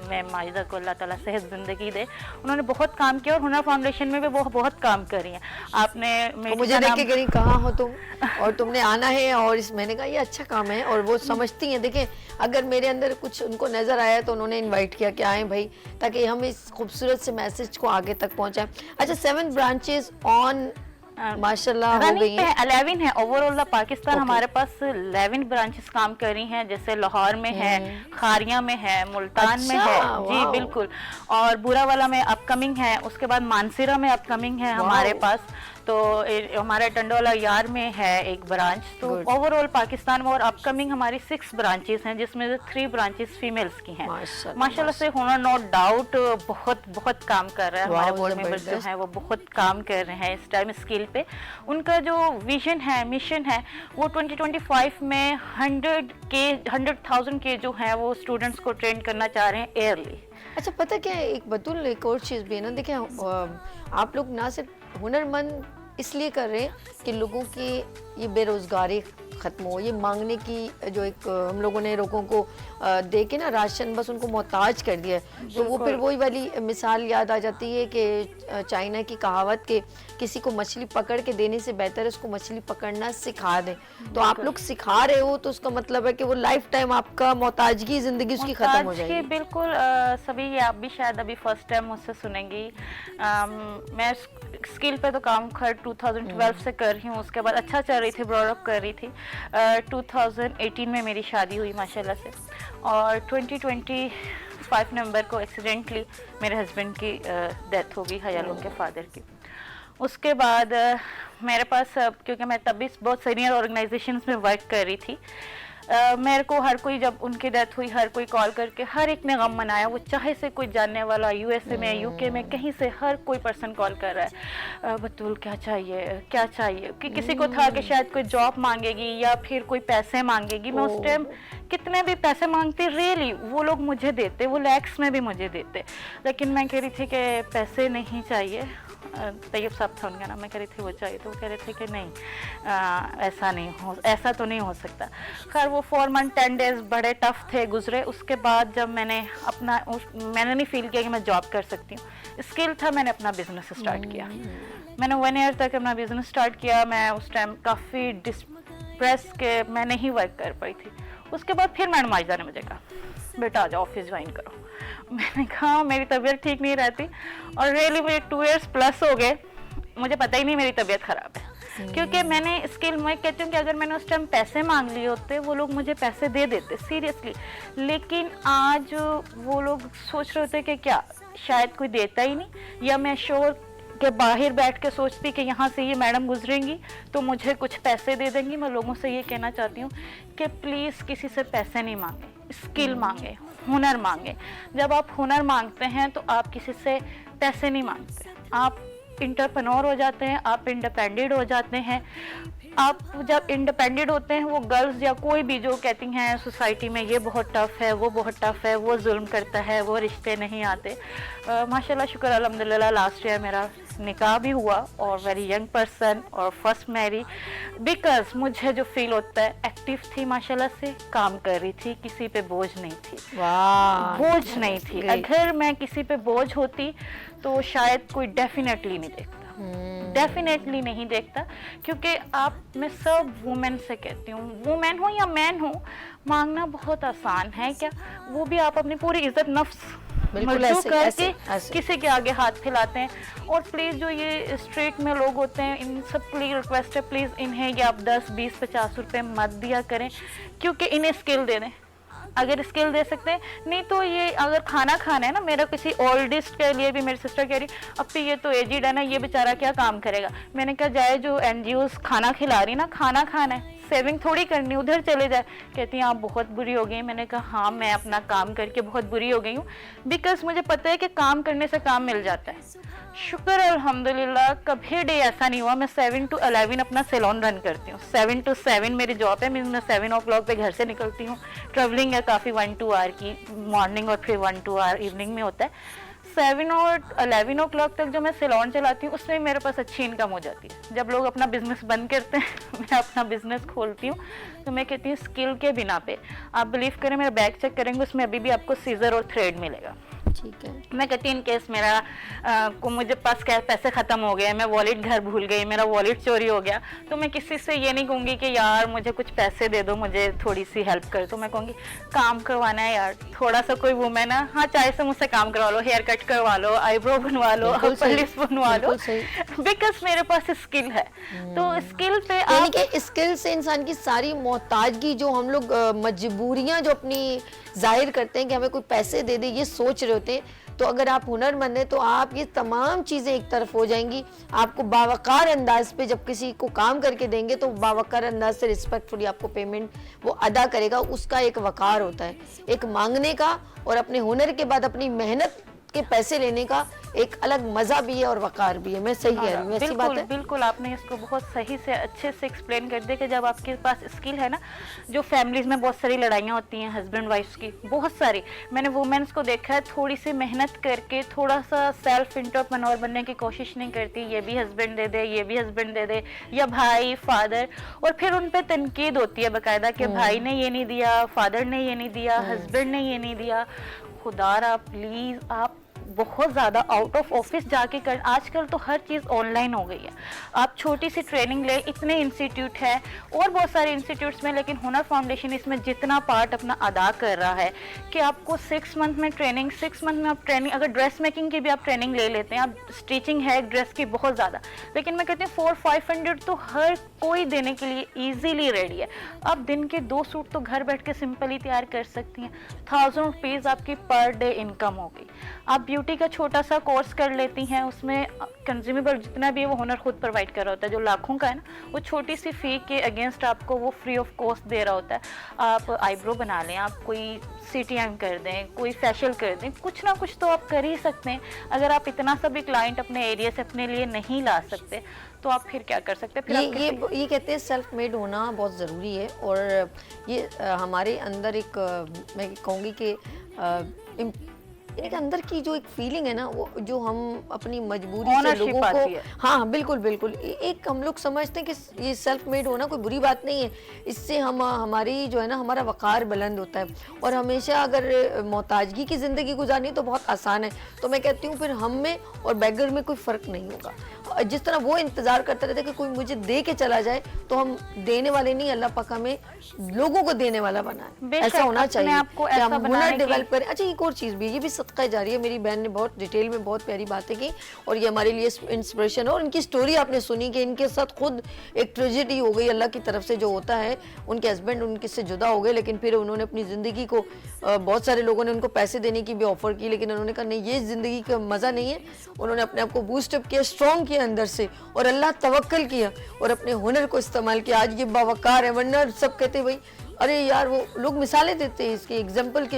मैं माजिदा को अल्लाह ताला सेहत ज़िंदगी दे, उन्होंने बहुत काम किया और हुनर फाउंडेशन में भी वो बहुत काम कर रही हैं। आपने मुझे देख के कहीं कहाँ हो तुम और तुमने आना है, और इस मैंने कहा ये अच्छा काम है, और वो समझती हैं। देखें अगर मेरे अंदर कुछ उनको नजर आया तो उन्होंने इनवाइट किया कि आए भाई, ताकि हम इस खूबसूरत से मैसेज को आगे तक पहुंचाएं। अच्छा, 7 ब्रांचेस ऑन माशाल्लाह हो गई हैं। 11 है ओवरऑल पाकिस्तान। हमारे पास 11 ब्रांचेस काम कर रही हैं, जैसे लाहौर में है, खारिया में है, मुल्तान में है, जी बिल्कुल, और बुरावाला में अपकमिंग है, उसके बाद मानसिरा में अपकमिंग है हमारे पास, तो हमारे टंडोला यार में है एक ब्रांच। तो ओवरऑल पाकिस्तान में और अपकमिंग हमारी 6 ब्रांचेस हैं, जिसमें से 3 ब्रांचेस फीमेल्स की हैं। माशाल्लाह से हुनर नो डाउट बहुत काम कर रहा है। हमारे बोर्ड मेंबर्स जो हैं वो बहुत काम कर रहे हैं इस टाइम स्किल पे। उनका जो विजन है, मिशन है, वो 2025 में 100,000 के जो हैं वो स्टूडेंट्स को ट्रेन करना चाह रहे हैं ईयरली। अच्छा, पता क्या है, एक बतूल एक और चीज़ भी है ना, देखिए आप लोग ना सिर्फ हुनरमंद इसलिए कर रहे हैं कि लोगों की ये बेरोज़गारी ख़त्म हो, ये मांगने की जो एक हम लोगों ने लोगों को दे के ना राशन बस उनको मोहताज कर दिया है। तो वो फिर वही वाली मिसाल याद आ जाती है कि चाइना की कहावत के किसी को मछली पकड़ के देने से बेहतर है उसको मछली पकड़ना सिखा दें। तो आप लोग सिखा रहे हो तो उसका मतलब है कि वो लाइफ टाइम आपका मोहताजगी ज़िंदगी उसकी ख़त्म हो जाएगी। बिल्कुल सभी ये आप भी शायद अभी फर्स्ट टाइम मुझसे सुनेंगी। मैं स्किल पे तो काम खैर 2012 से कर रही हूँ, उसके बाद अच्छा चल रही थी, ब्रॉडअप कर रही थी। 2018 में मेरी शादी हुई माशाल्लाह से, और 2025 नवंबर को एक्सीडेंटली मेरे हस्बैंड की डेथ हो गई, हयालों के फादर की। उसके बाद मेरे पास क्योंकि मैं तभी बहुत सीनियर ऑर्गेनाइजेशंस में वर्क कर रही थी, मेरे को हर कोई जब उनकी डेथ हुई हर कोई कॉल करके हर एक ने गम मनाया। वो चाहे से कोई जानने वाला यूएसए में यूके में कहीं से हर कोई पर्सन कॉल कर रहा है, बतूल क्या चाहिए कि किसी को था कि शायद कोई जॉब मांगेगी या फिर कोई पैसे मांगेगी। मैं उस टाइम कितने भी पैसे मांगती रियली वो लोग मुझे देते, वो लैक्स में भी मुझे देते, लेकिन मैं कह रही थी कि पैसे नहीं चाहिए। तैयब साहब था उनका नाम, मैं कह रही थी वो चाहिए, तो वो कह रहे थे कि नहीं ऐसा तो नहीं हो सकता। खैर वो 4 मंथ 10 डेज बड़े टफ थे गुजरे। उसके बाद जब मैंने नहीं फील किया कि मैं जॉब कर सकती हूँ, स्किल था, मैंने अपना बिजनेस स्टार्ट किया। मैंने 1 ईयर तक अपना बिजनेस स्टार्ट किया। मैं उस टाइम काफ़ी डिस्प्रेस के मैं नहीं वर्क कर पाई थी। उसके बाद फिर मैडम आयजा ने मुझे कहा बेटा आ जाओ ऑफिस ज्वाइन करो। मैंने कहा मेरी तबीयत ठीक नहीं रहती, और रियली मुझे 2 इयर्स प्लस हो गए, मुझे पता ही नहीं मेरी तबीयत ख़राब है। क्योंकि मैंने स्किल, मैं कहती हूँ कि अगर मैंने उस टाइम पैसे मांग लिए होते वो लोग मुझे पैसे दे देते सीरियसली। लेकिन आज वो लोग सोच रहे होते कि क्या शायद कोई देता ही नहीं, या मैं श्योर के बाहर बैठ के सोचती कि यहाँ से ये मैडम गुजरेंगी तो मुझे कुछ पैसे दे देंगी। मैं लोगों से ये कहना चाहती हूँ कि प्लीज़ किसी से पैसे नहीं मांगे, स्किल मांगे, हुनर मांगे। जब आप हुनर मांगते हैं तो आप किसी से पैसे नहीं मांगते, आप इंटरप्रेन्योर हो जाते हैं, आप इंडिपेंडेंट हो जाते हैं। आप जब इंडिपेंडेंट होते हैं, वो गर्ल्स या कोई भी जो कहती हैं सोसाइटी में ये बहुत टफ़ है, वो बहुत टफ़ है, वो जुल्म करता है, वो रिश्ते नहीं आते। माशाल्लाह शुक्र अल्हम्दुलिल्लाह लास्ट ईयर मेरा निकाह भी हुआ, और वेरी यंग पर्सन, और फर्स्ट मैरी, बिकॉज मुझे जो फील होता है एक्टिव थी, माशाल्लाह से काम कर रही थी, किसी पे बोझ नहीं थी। बोझ नहीं थी। अगर मैं किसी पे बोझ होती तो शायद कोई डेफिनेटली नहीं देखता, डेफिनेटली नहीं देखता। क्योंकि मैं सब वुमेन से कहती हूँ, वुमेन हो या मैन हो, मांगना बहुत आसान है। क्या वो भी आप अपनी पूरी इज्जत नफ्स मजबूर करके किसी के आगे हाथ फैलाते हैं। और प्लीज़ जो ये स्ट्रीट में लोग होते हैं, इन सब के लिए रिक्वेस्ट है, प्लीज़ इन्हें ये आप 10, 20, 50 रुपये मत दिया करें, क्योंकि इन्हें स्किल दे दें अगर स्किल दे सकते हैं। नहीं तो ये अगर खाना खाना है ना, मेरा किसी ओल्डेस्ट के लिए भी मेरी सिस्टर कह रही अब ये तो एजिड है ना, ये बेचारा क्या काम करेगा। मैंने कहा जाए जो NGOs खाना खिला रही ना, खाना खाना है, सेविंग थोड़ी करनी, उधर चले जाए। कहती हैं आप बहुत बुरी हो गई। मैंने कहा हाँ, मैं अपना काम करके बहुत बुरी हो गई हूँ, बिकॉज मुझे पता है कि काम करने से काम मिल जाता है। शुक्र अल्हम्दुलिल्लाह कभी डे ऐसा नहीं हुआ। मैं 7 to 11 अपना सैलून रन करती हूँ, 7 to 7 मेरी जॉब है। मैं 7 o'clock पे घर से निकलती हूँ, ट्रैवलिंग है काफ़ी 1 2 आवर की मॉर्निंग, और फिर 1 2 आवर इवनिंग में होता है। 7 और 11 o'clock तक जो मैं सैलून चलाती हूँ उसमें मेरे पास अच्छी इनकम हो जाती है। जब लोग अपना बिजनेस बंद करते हैं मैं अपना बिजनेस खोलती हूँ। तो मैं कहती हूँ स्किल के बिना पे, आप बिलीव करें मेरा बैग चेक करेंगे उसमें अभी भी आपको सीजर और थ्रेड मिलेगा। ठीक है। मैं कहती इन केस मेरा को मुझे पास क्या पैसे ख़त्म हो गए, मैं वॉलेट घर भूल गई, मेरा वॉलेट चोरी हो गया, तो मैं किसी से ये नहीं कहूँगी कि यार मुझे कुछ पैसे दे दो, मुझे थोड़ी सी हेल्प कर दो। मैं कहूँगी काम करवाना है यार, थोड़ा सा कोई वुमेन है, हाँ चाहे से मुझसे काम करवा लो, हेयर कट करवा लो, आईब्रो बनवा लो, पॉलिश बनवा लो, बिकॉज मेरे पास स्किल है। तो स्किल पे यानी कि स्किल से इंसान की सारी मोहताजगी, जो हम लोग मजबूरियां जो अपनी जाहिर करते हैं कि हमें कोई पैसे दे दे, ये सोच रहे होते हैं, तो अगर आप हुनरमंद हैं तो आप ये तमाम चीज़ें एक तरफ हो जाएंगी। आपको बावकार अंदाज पे जब किसी को काम करके देंगे तो बावकार अंदाज से रिस्पेक्टफुली आपको पेमेंट वो अदा करेगा। उसका एक वकार होता है, एक मांगने का, और अपने हुनर के बाद अपनी मेहनत के पैसे लेने का एक अलग मजा भी है और वकार भी है। मैं सही कह रही हूँ, ऐसी बात बिल्कुल है? बिल्कुल, आपने इसको बहुत सही से अच्छे से एक्सप्लेन कर दिया कि जब आपके पास स्किल है ना, जो फैमिलीज में बहुत सारी लड़ाइयाँ होती हैं हस्बैंड वाइफ्स की, बहुत सारी, मैंने वुमेन्स को देखा है थोड़ी सी मेहनत करके थोड़ा सा सेल्फ एंटरप्रेन्योर बनने की कोशिश नहीं करती, ये भी हस्बैंड दे दे, ये भी हस्बैंड दे दे, या भाई फादर, और फिर उन पे तनकीद होती है बाकायदा कि भाई ने ये नहीं दिया, फादर ने ये नहीं दिया, हस्बैंड ने ये नहीं दिया। खुदारा प्लीज, आप बहुत ज़्यादा आउट ऑफ ऑफिस जाके कर, आजकल तो हर चीज़ ऑनलाइन हो गई है। आप छोटी सी ट्रेनिंग ले, इतने इंस्टीट्यूट है और बहुत सारे इंस्टीट्यूट्स में, लेकिन हुनर फाउंडेशन इसमें जितना पार्ट अपना अदा कर रहा है कि आपको 6 मंथ में ट्रेनिंग, 6 मंथ में आप ट्रेनिंग, अगर ड्रेस मेकिंग की भी आप ट्रेनिंग ले लेते हैं, आप स्टिचिंग है ड्रेस की बहुत ज़्यादा, लेकिन मैं कहती हूँ 400-500 तो हर कोई देने के लिए ईजीली रेडी है। आप दिन के 2 सूट तो घर बैठ के सिंपली तैयार कर सकती हैं। 1000 रुपीज़ आपकी पर डे इनकम हो गई। आप ब्यूटी का छोटा सा कोर्स कर लेती हैं, उसमें कंज्यूमेबल जितना भी है वो हुनर खुद प्रोवाइड कर रहा होता है, जो लाखों का है ना, वो छोटी सी फ़ी के अगेंस्ट आपको वो फ्री ऑफ कॉस्ट दे रहा होता है। आप आईब्रो बना लें, आप कोई CTM कर दें, कोई फेशियल कर दें, कुछ ना कुछ तो आप कर ही सकते हैं। अगर आप इतना सा भी क्लाइंट अपने एरिया से अपने लिए नहीं ला सकते तो आप फिर क्या कर सकते हैं? फिर आप ये कहते हैं सेल्फ मेड होना बहुत ज़रूरी है, और ये हमारे अंदर एक मैं कहूँगी कि एक अंदर की जो एक फीलिंग है ना, वो जो हम अपनी मजबूरी से Ownership लोगों आती को, है। हाँ बिल्कुल बिल्कुल, एक हम लोग समझते हैं कि ये सेल्फ मेड होना कोई बुरी बात नहीं है, इससे हम हमारी जो है ना हमारा वकार बुलंद होता है, और हमेशा अगर मोहताजगी की ज़िंदगी गुजारनी तो बहुत आसान है। तो मैं कहती हूँ फिर हम में और बैगर में कोई फ़र्क नहीं होगा। जिस तरह वो इंतज़ार करते रहते कि कोई मुझे दे के चला जाए, तो हम देने वाले नहीं, अल्लाह पाक हमें लोगों को देने वाला बनाए, बेशक, ऐसा होना अपने चाहिए आप को कि ऐसा हम हुनर बनाने की- डेवलप करें। अच्छा, एक और चीज़ भी, ये भी सदका जारी है। मेरी बहन ने बहुत डिटेल में बहुत प्यारी बातें की, और ये हमारे लिए इंस्पिरेशन है। और इनकी स्टोरी आपने सुनी कि इनके साथ खुद एक ट्रेजेडी हो गई, अल्लाह की तरफ से जो होता है, उनके हस्बैंड उनके से जुदा हो गए, लेकिन फिर उन्होंने अपनी ज़िंदगी को, बहुत सारे लोगों ने उनको पैसे देने की भी ऑफर की, लेकिन उन्होंने कहा नहीं, ये ज़िंदगी का मज़ा नहीं है। उन्होंने अपने आप को बूस्टअप किया, स्ट्रॉन्ग किया अंदर से, और अल्लाह तवक्कल किया और अपने हुनर को इस्तेमाल किया। आज ये बावकार है, वरना सब कहते भाई अरे यार, वो लोग मिसालें देते हैं इसके एग्जाम्पल के,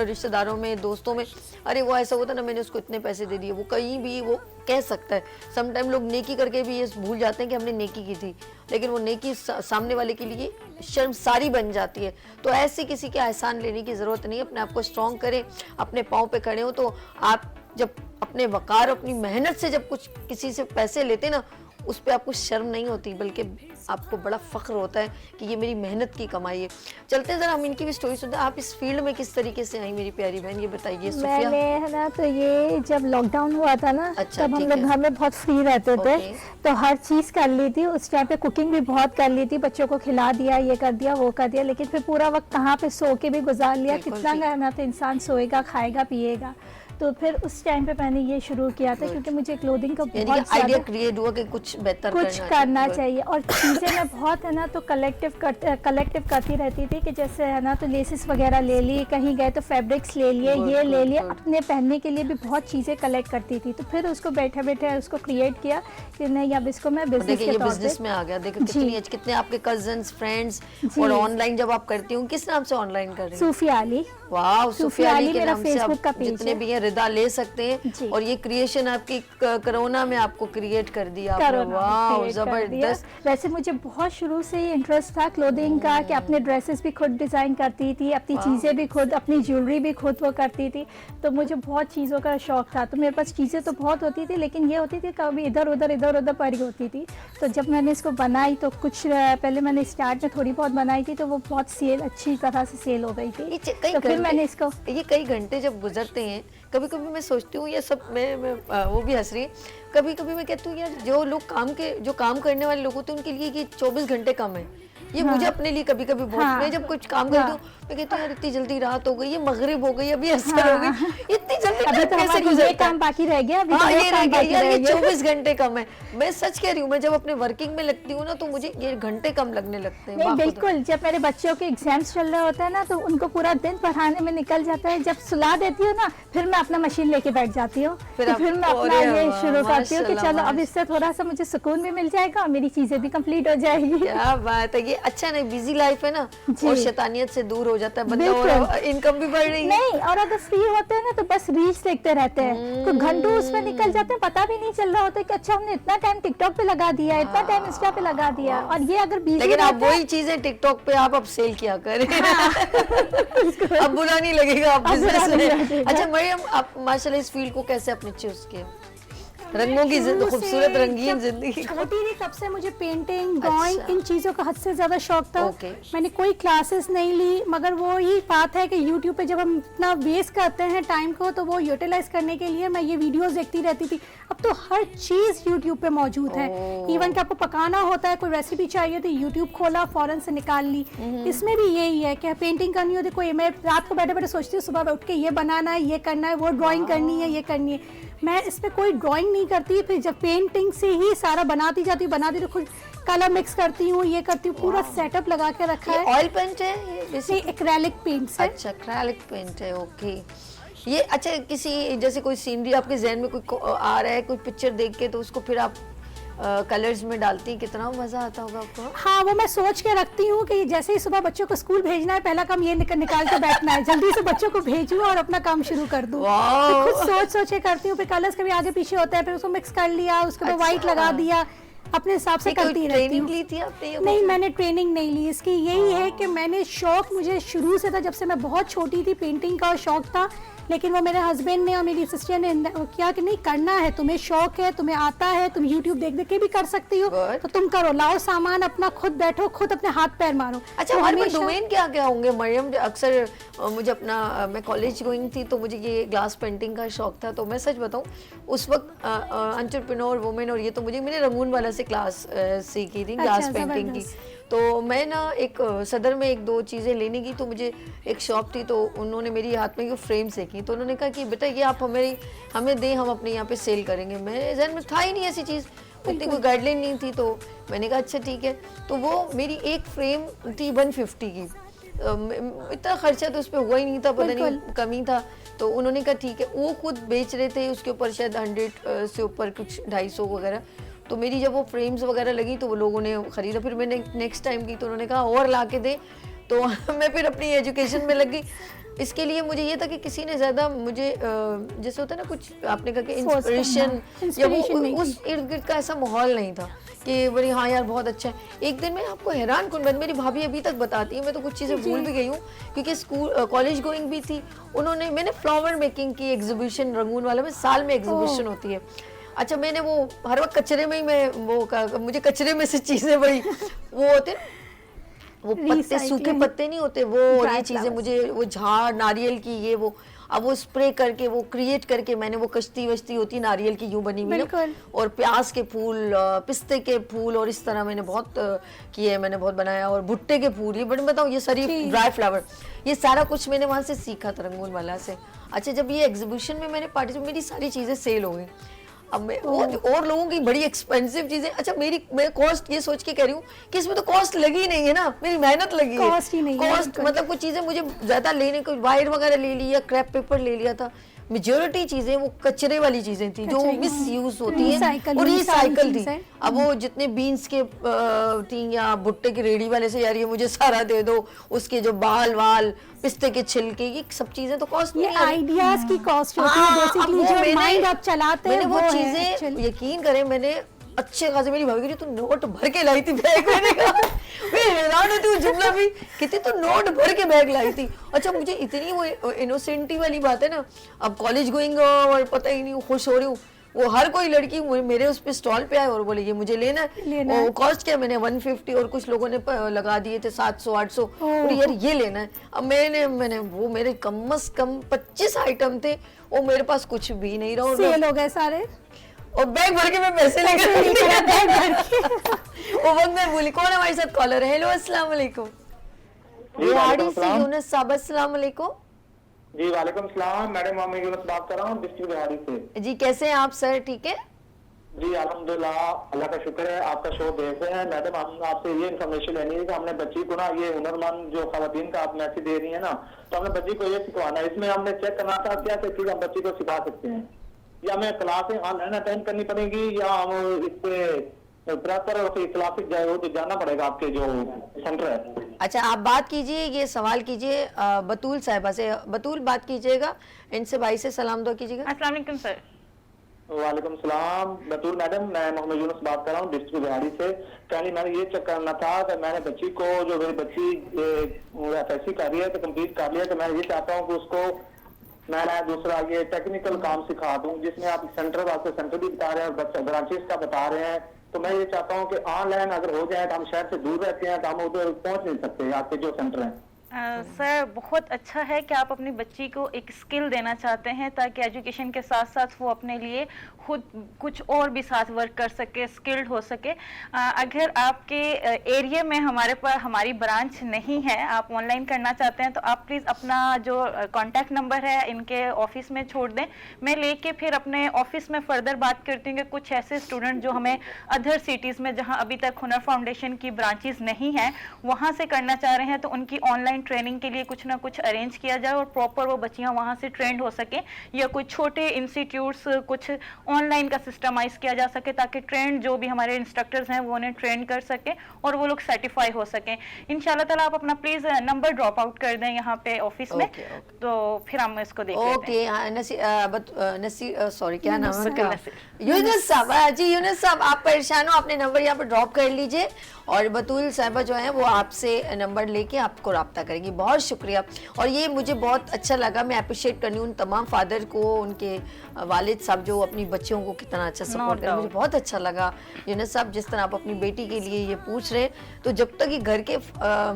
रिश्तेदारों में, दोस्तों में, अरे वो ऐसा होता ना, मैंने उसको इतने पैसे दे दिए। वो कहीं भी वो कह सकता है। समटाइम लोग नेकी करके भी ये भूल जाते हैं कि हमने नेकी की थी, लेकिन वो नेकी सामने वाले के लिए शर्मसारी बन जाती है। तो ऐसे किसी के एहसान लेने की ज़रूरत नहीं है। अपने आप को स्ट्रॉन्ग करें, अपने पाँव पे खड़े हो, तो आप जब अपने वकार, अपनी मेहनत से जब कुछ किसी से पैसे लेते ना, उस पर आपको शर्म नहीं होती, बल्कि आपको बड़ा फ़ख्र होता है कि ये मेरी मेहनत की कमाई है। चलते हैं ज़रा, हम इनकी भी स्टोरी सुनते हैं। आप इस फील्ड में किस तरीके से आई मेरी प्यारी बहन, ये बताइए सुफिया। मैंने है ना, तो ये जब लॉकडाउन हुआ था ना, अच्छा, तब हम ठीक लोग है। घर में बहुत फ्री रहते थे, ओके। तो हर चीज़ कर ली थी। उस टाइम पे कुकिंग भी बहुत कर ली थी, बच्चों को खिला दिया, ये कर दिया, वो कर दिया, लेकिन फिर पूरा वक्त कहाँ पे सो के भी गुजार लिया। बिल्कुल कितना ठीक। करना था, इंसान सोएगा, खाएगा, पिएगा। तो फिर उस टाइम पे मैंने ये शुरू किया था, क्योंकि मुझे क्लोथिंग का यानी बहुत कि आइडिया ज़्यादा क्रिएट हुआ कि कुछ बेहतर कुछ करना चाहिए। और चीज़ें मैं बहुत है ना, तो कलेक्टिव करती रहती थी, कि जैसे है ना, तो लेसेस वगैरह ले ली, कहीं गए तो फैब्रिक्स ले लिए, ये ले लिए, अपने पहनने के लिए भी बहुत चीज़ें कलेक्ट करती थी। तो फिर उसको बैठे बैठे उसको क्रिएट किया कि नहीं, अब इसको मैं बिजनेस देखिए के ये तौर बिजनेस पे। में आ गया। देखो कितने आपके कजन्स, फ्रेंड्स, जी। और ऑनलाइन जब आप करती हूँ, किस नाम से ऑनलाइन कर रही हैं? सूफिया अली। वाह, सुफिया अली के मेरा नाम से आप Facebook का पेज जितने है। भी हैं रिदा ले सकते जी। हैं। और ये क्रिएशन आपकी कोरोना में आपको क्रिएट कर दिया आपने। कोरोना में वाह, create कर दिया। जबरदस्त। वैसे मुझे बहुत शुरू से ही इंटरेस्ट था क्लोथिंग का, कि अपने ड्रेसेस भी खुद डिज़ाइन करती थी, अपनी चीज़ें भी खुद, अपनी ज्वेलरी भी खुद वो करती थी। तो मुझे बहुत चीज़ों का शौक था। तो मेरे पास चीज़ें तो बहुत होती थी, लेकिन ये होती थी कभी इधर उधर पड़ी होती थी। तो जब मैंने इसको बनाई, तो कुछ पहले मैंने स्टार्ट में थोड़ी बहुत बनाई थी, तो वो बहुत सेल, अच्छी तरह से सेल हो गई थी। तो फिर मैंने इसको, ये कई घंटे जब गुजरते हैं, कभी कभी मैं सोचती हूँ, ये सब मैं वो भी हंस रही है, कभी कभी मैं कहती हूँ यार, जो लोग काम करने वाले लोग होते हैं, उनके लिए ये 24 घंटे कम है। ये मुझे अपने लिए कभी कभी बहुत, मैं जब कुछ काम करती हूँ, मैं कहती हूँ यार इतनी जल्दी रात हो गई, ये मगरिब हो गई, अभी असर हो गई, इतनी जल्दी अभी टाइम तो कैसे हमारी ये गुजरता है? काम बाकी रह गया, अभी हाँ, तो ये रह काम गया बाकी यार, रह ये गया। 24 घंटे कम है। मैं सच कह रही हूँ, मैं जब अपने वर्किंग में लगती हूँ ना, तो मुझे ये घंटे कम लगने लगते हैं। नहीं, वाह, खुदा। बिल्कुल, जब मेरे बच्चों के एग्जाम्स चल रहे होते हैं ना, तो उनको पूरा दिन पढ़ाने में निकल जाता है। जब सुला देती हूँ ना, फिर मैं अपना मशीन लेके बैठ जाती हूँ, फिर तो आप- फिर मैं अपना अरे ये वाह, शुरू करती हूँ कि माशाल्लाह, चलो अब इससे थोड़ा सा मुझे सुकून भी मिल जाएगा और मेरी चीज़ें भी कंप्लीट हो जाएगी। क्या बात है, ये अच्छा नहीं, बिजी लाइफ है ना, जी। और शैतानियत से दूर हो जाता है बंदा, बिल्कुल। और इनकम भी बढ़ रही है। नहीं, और अगर फ्री होते हैं ना, तो बस बस रील्स देखते रहते हैं, तो घंटों उसमें निकल जाते हैं, पता भी नहीं चल रहा होता है कि अच्छा हमने इतना टाइम टिकटॉक पे लगा दिया, इतना टाइम इंस्टा पे लगा दिया। और ये अगर बिजी लेकिन आप वही चीजें टिकटॉक पे आप अब सेल किया करें। अब बुरा नहीं लगेगा आप अब बुरा बिजनेस नहीं में। लगेगा। अच्छा मरियम, आप माशाल्लाह इस फील्ड को कैसे आपने चूज किया? रंगों की शुरू से खूबसूरत रंगीन जब जिंदगी को। छोटी थी तब से मुझे पेंटिंग, ड्राइंग, अच्छा। इन चीज़ों का हद से ज़्यादा शौक था। ओके। मैंने कोई क्लासेस नहीं ली, मगर वो ही बात है कि यूट्यूब पे जब हम इतना वेस्ट करते हैं टाइम को, तो वो यूटिलाइज करने के लिए मैं ये वीडियोस देखती रहती थी। अब तो हर चीज़ यूट्यूब पे मौजूद है। इवन कि आपको पकाना होता है, कोई रेसिपी चाहिए तो यूट्यूब खोला, फ़ौरन से निकाल ली। इसमें भी यही है कि पेंटिंग करनी होती है, कोई मैं रात को बैठे बैठे सोचती हूँ सुबह उठ के ये बनाना है, ये करना है, वो ड्राइंग करनी है, ये करनी है। मैं इस पे कोई ड्राइंग नहीं करती, फिर जब पेंटिंग से ही सारा बनाती जाती तो खुद कलर मिक्स करती हूँ, ये करती हूँ, पूरा सेटअप लगा के रखा है। ऑयल पेंट है ये ये बेसिकली? एक्रेलिक पेंट्स है। अच्छा, एक्रेलिक पेंट है, ओके। ये अच्छा, किसी जैसे कोई सीनरी आपके जहन में कोई आ रहा है, कोई पिक्चर देख के, तो उसको फिर आप कलर्स में डालती हैं, कितना मजा आता होगा आपको? हाँ, वो मैं सोच के रखती हूँ कि जैसे ही सुबह बच्चों को स्कूल भेजना है, पहला काम ये निकाल के बैठना है, जल्दी से बच्चों को भेजूँ और अपना काम शुरू कर दूँ। वाह। खुद सोच के करती हूँ, फिर कलर्स कभी आगे पीछे होता है, फिर उसको मिक्स कर लिया, उसके बाद अच्छा। व्हाइट लगा दिया, अपने हिसाब से ये कोई करती रहती ट्रेनिंग हूँ। ली थी आपने ये? नहीं, मैंने ट्रेनिंग नहीं ली इसकी। यही है कि मैंने शौक मुझे शुरू से था, जब से मैं बहुत छोटी थी पेंटिंग का शौक था, लेकिन वो मेरे हस्बैंड ने और मेरी सिस्टर ने किया कि नहीं, करना है, तुम्हें शौक है, तुम्हें आता है, तुम यूट्यूब देख देख के भी कर सकती हो, Good. तो तुम करो, लाओ सामान अपना, खुद बैठो, खुद अपने हाथ पैर मारो। अच्छा, तो हमारे पास हमेशा- डोमेन क्या क्या होंगे मरियम? अक्सर मुझे अपना मैं कॉलेज गोइंग थी, तो मुझे ये ग्लास पेंटिंग का शौक था। तो मैं सच बताऊं, उस वक्त एंटरप्रेन्योर वुमेन, और ये तो मैंने रंगून वाला से क्लास सीखी थी, ग्लास अच्छा, पेंटिंग की। जबरदस्त। तो मैं ना एक सदर में एक दो चीज़ें लेने की, तो मुझे एक शॉप थी, तो उन्होंने मेरी हाथ में फ्रेम देखी, तो उन्होंने कहा कि बेटा ये आप हमें दें, हम अपने यहाँ पे सेल करेंगे। मेरे जहन में था ही नहीं ऐसी चीज़, इतनी कोई गाइडलाइन नहीं थी, तो मैंने कहा अच्छा ठीक है। तो वो मेरी एक फ्रेम थी 150 की। इतना खर्चा तो उस पर हुआ ही नहीं था, पता नहीं कमी था। तो उन्होंने कहा ठीक है, वो खुद बेच रहे थे, उसके ऊपर शायद 100 से ऊपर कुछ 250 वगैरह। तो मेरी जब वो फ्रेम्स वगैरह लगी तो वो लोगों ने ख़रीदा। फिर मैंने नेक्स्ट टाइम की, तो उन्होंने कहा और ला के दे, तो मैं फिर अपनी एजुकेशन में लग गई। इसके लिए मुझे ये था कि किसी ने ज़्यादा मुझे जैसे होता है ना, कुछ आपने कहा कि इंस्पिरेशन, या वो उस इर्द गिर्द का ऐसा माहौल नहीं था कि बड़ी हाँ यार बहुत अच्छा है। एक दिन मैं आपको हैरान कौन, मेरी भाभी अभी तक बताती है, मैं तो कुछ चीज़ें भूल भी गई हूँ, क्योंकि स्कूल कॉलेज गोइंग भी थी। मैंने फ्लावर मेकिंग की एग्जीबिशन रंगून वाला में, साल में एग्जीबिशन होती है। अच्छा, मैंने वो हर वक्त कचरे में ही मैं मुझे कचरे में से चीज़ें बड़ी वो होते हैं, वो पत्ते, सूखे पत्ते नहीं होते वो, और ये चीज़ें मुझे, वो झाड़ नारियल की, ये वो, अब वो स्प्रे करके वो क्रिएट करके मैंने वो कश्ती वश्ती होती नारियल की यूं बनी हुई ना, और प्याज के फूल, पिस्ते के फूल, और इस तरह मैंने बहुत किए, मैंने बहुत बनाया। और भुट्टे के फूल, ये बड़े बताऊँ, ये सारी ड्राई फ्लावर, ये सारा कुछ मैंने वहाँ से सीखा था रंगून वाला से। अच्छा, जब ये एग्जीबिशन में मैंने पार्टिसिपेट, मेरी सारी चीज़ें सेल हो गई। अब मैं और लोगों की बड़ी एक्सपेंसिव चीजें, अच्छा मैं कॉस्ट ये सोच के कह रही हूँ कि इसमें तो कॉस्ट लगी ही नहीं है ना, मेरी मेहनत लगी है। कॉस्ट ही नहीं है, कॉस्ट मतलब कुछ चीजें मुझे ज्यादा लेने को, वायर वगैरह ले लिया, क्रैप पेपर ले लिया था, मेजोरिटी चीजें वो कचरे वाली चीजें थी जो मिस यूज होती है, और रिसाइकल थी। अब वो जितने बीन्स के थी, या भुट्टे की रेडी वाले से, यार ये मुझे सारा दे दो, उसके जो बाल वाल, पिस्ते के छिलके, ये सब चीजें तो कॉस्ट नहीं है। आइडियाज की कॉस्ट होती है बेसिकली, जो माइंड आप चलाते हैं वो चीजें, यकीन करें, मैंने अच्छे खासे, मेरी भाभी कह रही तू नोट भर के लाई थी बैग, मैंने कहा मैं हैरान होती हूँ, जुमला भी कितनी तो नोट भर के बैग लाई थी। अच्छा, मुझे इतनी वो इनोसेंटी वाली बात है ना, अब कॉलेज गोइंग और पता ही नहीं, खुश हो रही हूँ, वो हर कोई लड़की मेरे उस पे स्टॉल पे आए और बोले ये मुझे लेना है, और कॉस्ट क्या, मैंने 150 और कुछ लोगों ने लगा दिए थे 700-800, और यार ये लेना है। अब मैंने वो मेरे कम से कम 25 आइटम थे, वो मेरे पास कुछ भी नहीं रहा, सेल हो गए सारे, और बैग भर के मैं पैसे लेकर बैग भर के वो वक्त मैं भूली। कौन हमारे साथ कॉलर है? हेलो, अस्सलाम वालेकुम। रिवाड़ी से यूनुस साहब, अस्सलाम वालेकुम। जी वालेकुम सलाम मैडम, मैं यूनुस बात कर रहा हूँ डिस्ट्रिक्ट रिवाड़ी से। जी, कैसे हैं आप सर? ठीक है जी, अल्हम्दुलिल्लाह, अल्लाह का शुक्र है, आपका शो देख रहे हैं। मैडम, हम आपसे ये इन्फॉर्मेशन लेनी है कि हमने बच्ची को ना, ये हुनरमंद जो खवातीन का आप मैसेज दे रही है ना, तो हमने बच्ची को ये सिखवाना है, इसमें हमने चेक करना था क्या क्या चीज हम बच्ची को सिखा सकते हैं, या हमें क्लासें ऑनलाइन अटेंड करनी पड़ेगी, या हम इस पे प्रॉपर क्लासिक जाए वो तो जाना पड़ेगा आपके जो सेंटर है। अच्छा, आप बात कीजिए, ये सवाल कीजिए बतूल साहिबा से। बतूल बात कीजिएगा, इनसे भाई से सलाम दुआ कीजिएगा। अस्सलाम वालेकुम सर। वालेकुम सलाम बतूल मैडम, मैं मोहम्मद यूनुस बात कर रहा हूँ डिस्ट्रिक्ट बिहारी से। पहले मैंने ये चेक करना था कि मैंने बच्ची को, जो मेरी बच्ची एफएससी कर रही है तो कंप्लीट कर लिया, तो मैं ये चाहता हूँ कि उसको मैं दूसरा ये टेक्निकल काम सिखा दूं, जिसमें आप सेंटर आपको सेंटर भी बता रहे हैं और ब्रांचेस का बता रहे हैं। तो मैं ये चाहता हूँ कि ऑनलाइन अगर हो जाए तो हम शहर से दूर रहते हैं तो हम उधर पहुंच नहीं सकते आपके जो सेंटर हैं। सर बहुत अच्छा है कि आप अपनी बच्ची को एक स्किल देना चाहते हैं ताकि एजुकेशन के साथ साथ वो अपने लिए खुद कुछ और भी साथ वर्क कर सके, स्किल्ड हो सके। अगर आपके एरिया में हमारी ब्रांच नहीं है, आप ऑनलाइन करना चाहते हैं, तो आप प्लीज़ अपना जो कॉन्टैक्ट नंबर है इनके ऑफिस में छोड़ दें। मैं लेके फिर अपने ऑफिस में फर्दर बात करती हूँ कि कुछ ऐसे स्टूडेंट जो हमें अदर सिटीज़ में जहाँ अभी तक हुनर फाउंडेशन की ब्रांचेस नहीं हैं वहाँ से करना चाह रहे हैं, तो उनकी ऑनलाइन ट्रेनिंग के लिए कुछ ना कुछ अरेंज किया जाए और प्रॉपर वो बच्चियां वहां से ट्रेंड हो सके, या कुछ छोटे इंस्टीट्यूट्स कुछ ऑनलाइन का सिस्टमाइज किया जा सके ताकि ट्रेंड जो भी हमारे इंस्ट्रक्टर्स हैं वो उन्हें ट्रेन कर सके और वो लोग सर्टिफाई हो सके। इंशाल्लाह ताला आप अपना प्लीज नंबर ड्रॉप आउट कर दें यहाँ पे ऑफिस में, तो फिर हम इसको देख लेते हैं। सॉरी क्या नाम है? यूनुस साहब। जी यूनुस साहब, आप परेशान हो, अपने नंबर यहाँ पे ड्रॉप कर लीजिए और बतूल साहिबा जो है वो आपसे नंबर लेके आपको रब्ता करेंगी। बहुत शुक्रिया। और ये मुझे बहुत अच्छा लगा, मैं अप्रिशिएट करनी उन तमाम फादर को, उनके वालिद साहब जो अपनी बच्चियों को कितना अच्छा सपोर्ट करें। मुझे बहुत अच्छा लगा यूनुस साहब जिस तरह आप अपनी बेटी के लिए ये पूछ रहे हैं। तो जब तक ये घर के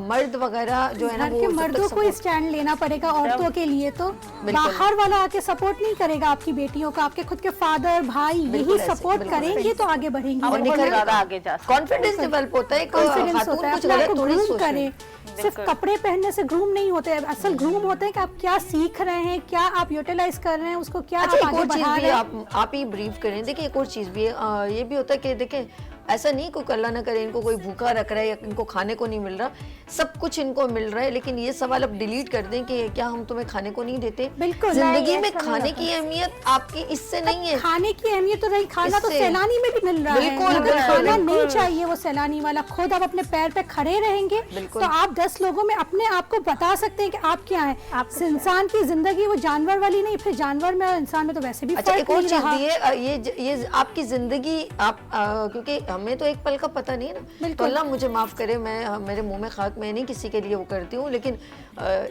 मर्द वगैरह जो है ना, वो मर्दों को स्टैंड लेना पड़ेगा औरतों के लिए, तो बाहर वाला आके सपोर्ट नहीं करेगा आपकी बेटियों का, आपके खुद के फादर भाई यही सपोर्ट करेंगे तो आगे बढ़ेंगे और निकल ज्यादा आगे जा सकते। कॉन्फिडेंस डेवलप होता है, कॉन्फिडेंस होता है, अपने आप को थोड़ी ग्रूम करें। सिर्फ कपड़े पहनने से ग्रूम नहीं होते हैं, असल ग्रूम होते हैं कि आप क्या सीख रहे हैं, क्या आप यूटिलाइज कर रहे हैं उसको, क्या अच्छा, आप एक आगे और चीज बढ़ा भी रहे हैं। आप ही ब्रीफ करें। देखिए एक और चीज भी है, ये भी होता है कि देखें ऐसा नहीं कोई अल्लाह ना करे इनको कोई भूखा रख रहा है या इनको खाने को नहीं मिल रहा, सब कुछ इनको मिल रहा है, लेकिन ये सवाल अब डिलीट कर दें कि क्या हम तुम्हें खाने को नहीं देते। बिल्कुल जिंदगी में खाने की अहमियत आपकी इससे नहीं है। खाने की अहमियत तो नहीं, खाना तो सैलानी में भी मिल रहा है। बिल्कुल, अगर बिल्कुल, खाना नहीं बिल्कुल। चाहिए वो सैलानी वाला, खुद आप अपने पैर पे खड़े रहेंगे तो आप 10 लोगों में अपने आप को बता सकते हैं कि आप क्या हैं। इंसान की जिंदगी वो जानवर वाली नहीं, फिर जानवर में और इंसान में तो वैसे भी अच्छा, फर्क एक और नहीं चीज रहा। भी है, ये आपकी जिंदगी आप क्योंकि हमें तो एक पल का पता नहीं है ना, तो अल्लाह मुझे माफ करे, मैं मेरे मुंह में खाक, मैं नहीं किसी के लिए वो करती हूँ, लेकिन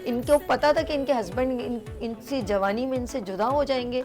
इनको पता था कि इनके हस्बैंड इनसे जवानी में इनसे जुदा हो जाएंगे,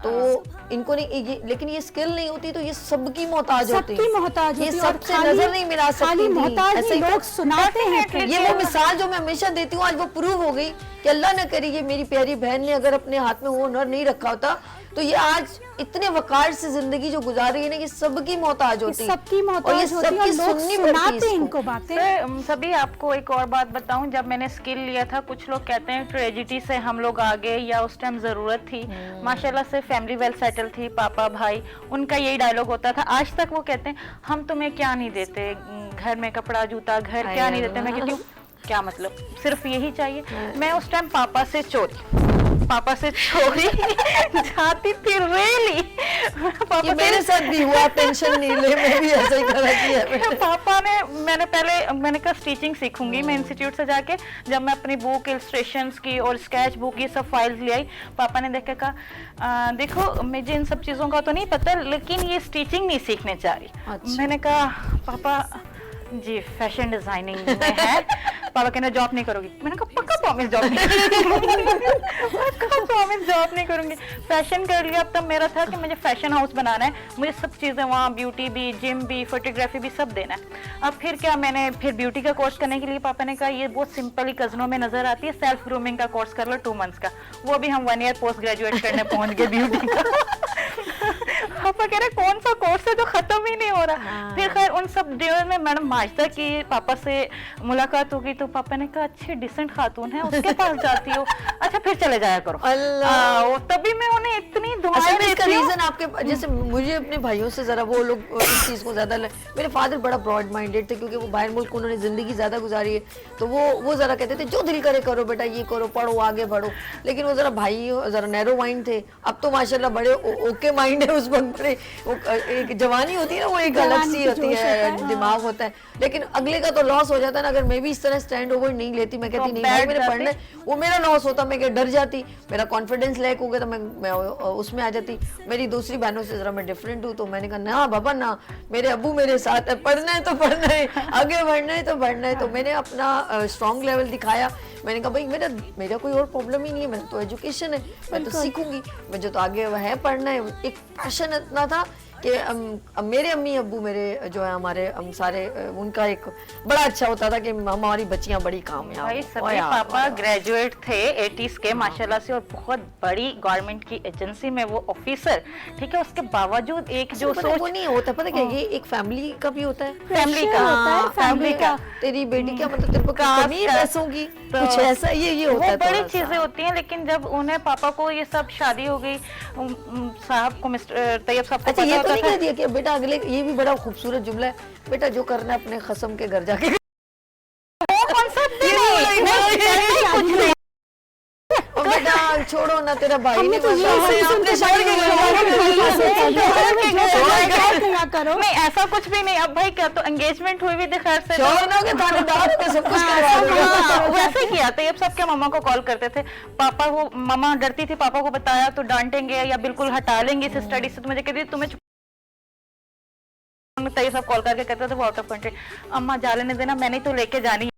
तो इनको नहीं लेकिन ये स्किल नहीं होती तो ये सबकी मोहताज होती, सबकी मोहताज होती, ये और सबसे नजर नहीं मिला सकती खाली थी। मोहताज ऐसे नहीं, ही लोग सुनाते हैं। ये वो मिसाल जो मैं हमेशा देती हूँ आज वो प्रूव हो गई कि अल्लाह न करे ये मेरी प्यारी बहन ने अगर अपने हाथ में वो हुनर नहीं रखा होता तो ये आज इतने वकार से जिंदगी जो गुजार रही है ना, ये सबकी मोहताज होती, सबकी मोहताज होती है और लोग सुनाते हैं इनको बातें। सभी आपको एक और बात बताऊं, जब मैंने स्किल लिया था कुछ लोग कहते हैं ट्रेजिडी से हम लोग आ गए या उस टाइम जरूरत थी, माशाल्लाह से फैमिली वेल सेटल थी, पापा भाई, उनका यही डायलॉग होता था। आज तक वो कहते हैं हम तुम्हें क्या नहीं देते, घर में कपड़ा जूता घर क्या नहीं देते। मैं कहती हूँ क्या मतलब, सिर्फ यही चाहिए। मैं उस टाइम पापा से चोरी जाती थी रेली। ये मेरे साथ भी हुआ, टेंशन नहीं ले, मैं भी ऐसा ही करा किया। पापा ने मैंने कहा स्टिचिंग सीखूंगी मैं इंस्टीट्यूट से जाके। जब मैं अपनी बुक इलस्ट्रेशंस की और स्केच बुक ये सब फाइल्स ले आई, पापा ने देख के कहा देखो मुझे इन सब चीज़ों का तो नहीं पता, लेकिन ये स्टिचिंग नहीं सीखने चाह रही। अच्छा। मैंने कहा पापा जी फैशन डिजाइनिंग में है। पापा कहना जॉब नहीं करोगी। मैंने कहा पक्का प्रॉमिस जॉब नहीं करूंगी। फैशन कर लिया। अब तब मेरा था कि मुझे फैशन हाउस बनाना है, मुझे सब चीज़ें वहाँ ब्यूटी भी, जिम भी, फोटोग्राफी भी सब देना है। अब फिर क्या, मैंने फिर ब्यूटी का कोर्स करने के लिए पापा ने कहा ये बहुत सिंपल ही कज़नों में नजर आती है, सेल्फ ग्रूमिंग का कोर्स कर लो 2 मंथ्स का। वो भी हम 1 ईयर पोस्ट ग्रेजुएट करने पहुंच गए ब्यूटी का। पापा कह रहे कौन सा कोर्स है जो खत्म ही नहीं हो रहा। फिर खैर उन सब दिनों में मैडम माजदा की पापा से मुलाकात हो गई, तो पापा ने कहा अच्छी डिसेंट खातून है उसके पास जाती हो, अच्छा फिर चले जाया करो। तभी मैं उन्हें इतनी दुआएं देती हूं। रीजन आपके जैसे मुझे अपने भाइयों से जरा वो लोग इस चीज को ज्यादा मेरे फादर बड़ा ब्रॉड माइंडेड थे क्योंकि वो बाहर मुल्क उन्होंने जिंदगी ज्यादा गुजारी है, तो वो जरा कहते थे जो दिल करे करो बेटा, ये करो, पढ़ो, आगे बढ़ो। लेकिन वो जरा भाई जरा नैरो माइंड थे। अब तो माशाल्लाह बड़े ओके माइंड है, उस वक्त बड़े में वो एक जवानी होती है ना, वो एक अलग जवानी सी की होती जोश होता है, है। दिमाग होता है, लेकिन अगले का तो लॉस हो जाता है ना। अगर मैं भी इस तरह स्टैंड ओवर नहीं लेती, मैं कहती तो नहीं भाई बैठ मैंने जाती। पढ़ना है, वो मेरा लॉस होता, मैं क्या डर जाती, मेरा कॉन्फिडेंस लैक हो गया, तो मैं उसमें आ जाती। मेरी दूसरी बहनों से जरा मैं डिफरेंट हूँ, तो मैंने कहा ना बाबा ना, मेरे अब्बू मेरे साथ है, पढ़ना है तो पढ़ना है, आगे बढ़ना है तो बढ़ना है। तो मैंने अपना स्ट्रॉन्ग लेवल दिखाया। मैंने कहा भाई मेरा कोई और प्रॉब्लम ही नहीं है, मेरा तो एजुकेशन है, मैं तो सीखूंगी, मुझे तो आगे है पढ़ना है। एक पैशन इतना था कि मेरे अम्मी अब्बू मेरे जो है हमारे हम सारे उनका एक बड़ा अच्छा होता था कि हमारी बच्चियां बड़ी कामयाब भाई हों। सभी और यार, पापा ग्रेजुएट थे 80s के माशाल्लाह से, और बहुत बड़ी गवर्नमेंट की एजेंसी में वो ऑफिसर, ठीक है। उसके बावजूद एक जो पता है, वो सोच नहीं होता, पता क्या, ये एक फैमिली का भी होता है, फैमिली Pressure का, होता है फैमिली का, तेरी बेटी क्या मतलब तेरे को कास्ट कमी है का। पैसों की, तो कुछ ऐसा ये होता है वो बड़ी थोड़ा सा। चीजें होती हैं। लेकिन जब उन्हें पापा को ये सब शादी हो गई, साहब को मिस्टर तैयब साहब को अच्छा, पता ये तो होता नहीं था। कह दिया कि बेटा अगले, ये भी बड़ा खूबसूरत जुमला है, बेटा जो करना है अपने खसम के घर जाके वो कॉन्सेप्ट ही नहीं, कुछ नहीं। और बेटा छोड़ो ना, तेरा भाई हमने नहीं तो ये बनता, सुन अपने सुन शहर के क्या करो। नहीं ऐसा कुछ भी नहीं। अब भाई क्या तो एंगेजमेंट हुई भी थी, खैर से शौहरों के थानेदार के सब कुछ करवा दोगे। हाँ, वैसे किया था। ये सब क्या मम्मा को कॉल करते थे, पापा वो मम्मा डरती थी, पापा को बताया तो डांटेंगे या बिल्कुल हटा लेंगे इस स्टडी से। तो मुझे कहती थी तुम्हें तो ये सब कॉल करके कहते थे वो आउट ऑफ कंट्री, अम्मा जा लेने देना, मैंने तो लेके जानी है,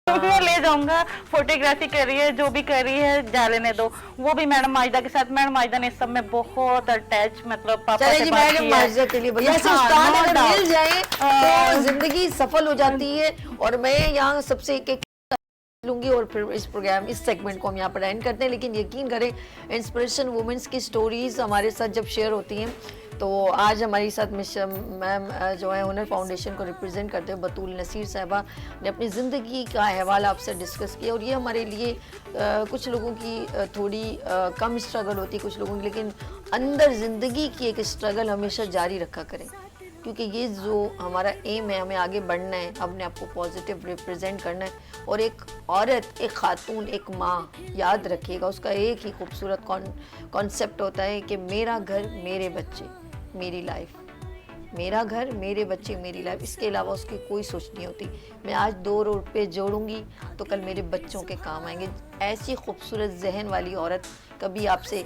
मैं ले जाऊंगा, फोटोग्राफी कर रही है, जो भी कर रही है जा लेने दो। वो भी मैडम माजिदा के साथ, मैडम माजिदा ने इस सब में बहुत अटैच मतलब पापा चले से जी, बात मैडम की है। माजिदा के लिए भैया ऐसे हाँ, उस्ताद no अगर doubt। मिल जाए तो जिंदगी सफल हो जाती है। और मैं यहाँ सबसे एक लूंगी और फिर इस प्रोग्राम, इस सेगमेंट को हम यहाँ पर एंड करते हैं। लेकिन यकीन करें, इंस्पिरेशन वुमेन्स की स्टोरीज हमारे साथ जब शेयर होती हैं, तो आज हमारी साथ मैम जो है हुनर फाउंडेशन को रिप्रेजेंट करते हुए बतूल नसीर साहिबा ने अपनी ज़िंदगी का अहवाल आपसे डिस्कस किया। और ये हमारे लिए कुछ लोगों की थोड़ी कम स्ट्रगल होती है, कुछ लोगों की, लेकिन अंदर ज़िंदगी की एक स्ट्रगल हमेशा जारी रखा करें, क्योंकि ये जो हमारा एम है, हमें आगे बढ़ना है, अपने आप को पॉजिटिव रिप्रेजेंट करना है। और एक औरत, एक खातून, एक माँ, याद रखिएगा, उसका एक ही खूबसूरत कॉन्सेप्ट होता है कि मेरा घर मेरे बच्चे मेरी लाइफ, मेरा घर मेरे बच्चे मेरी लाइफ। इसके अलावा उसकी कोई सोच नहीं होती। मैं आज 2 रुपए जोड़ूंगी तो कल मेरे बच्चों के काम आएंगे। ऐसी खूबसूरत जहन वाली औरत कभी आपसे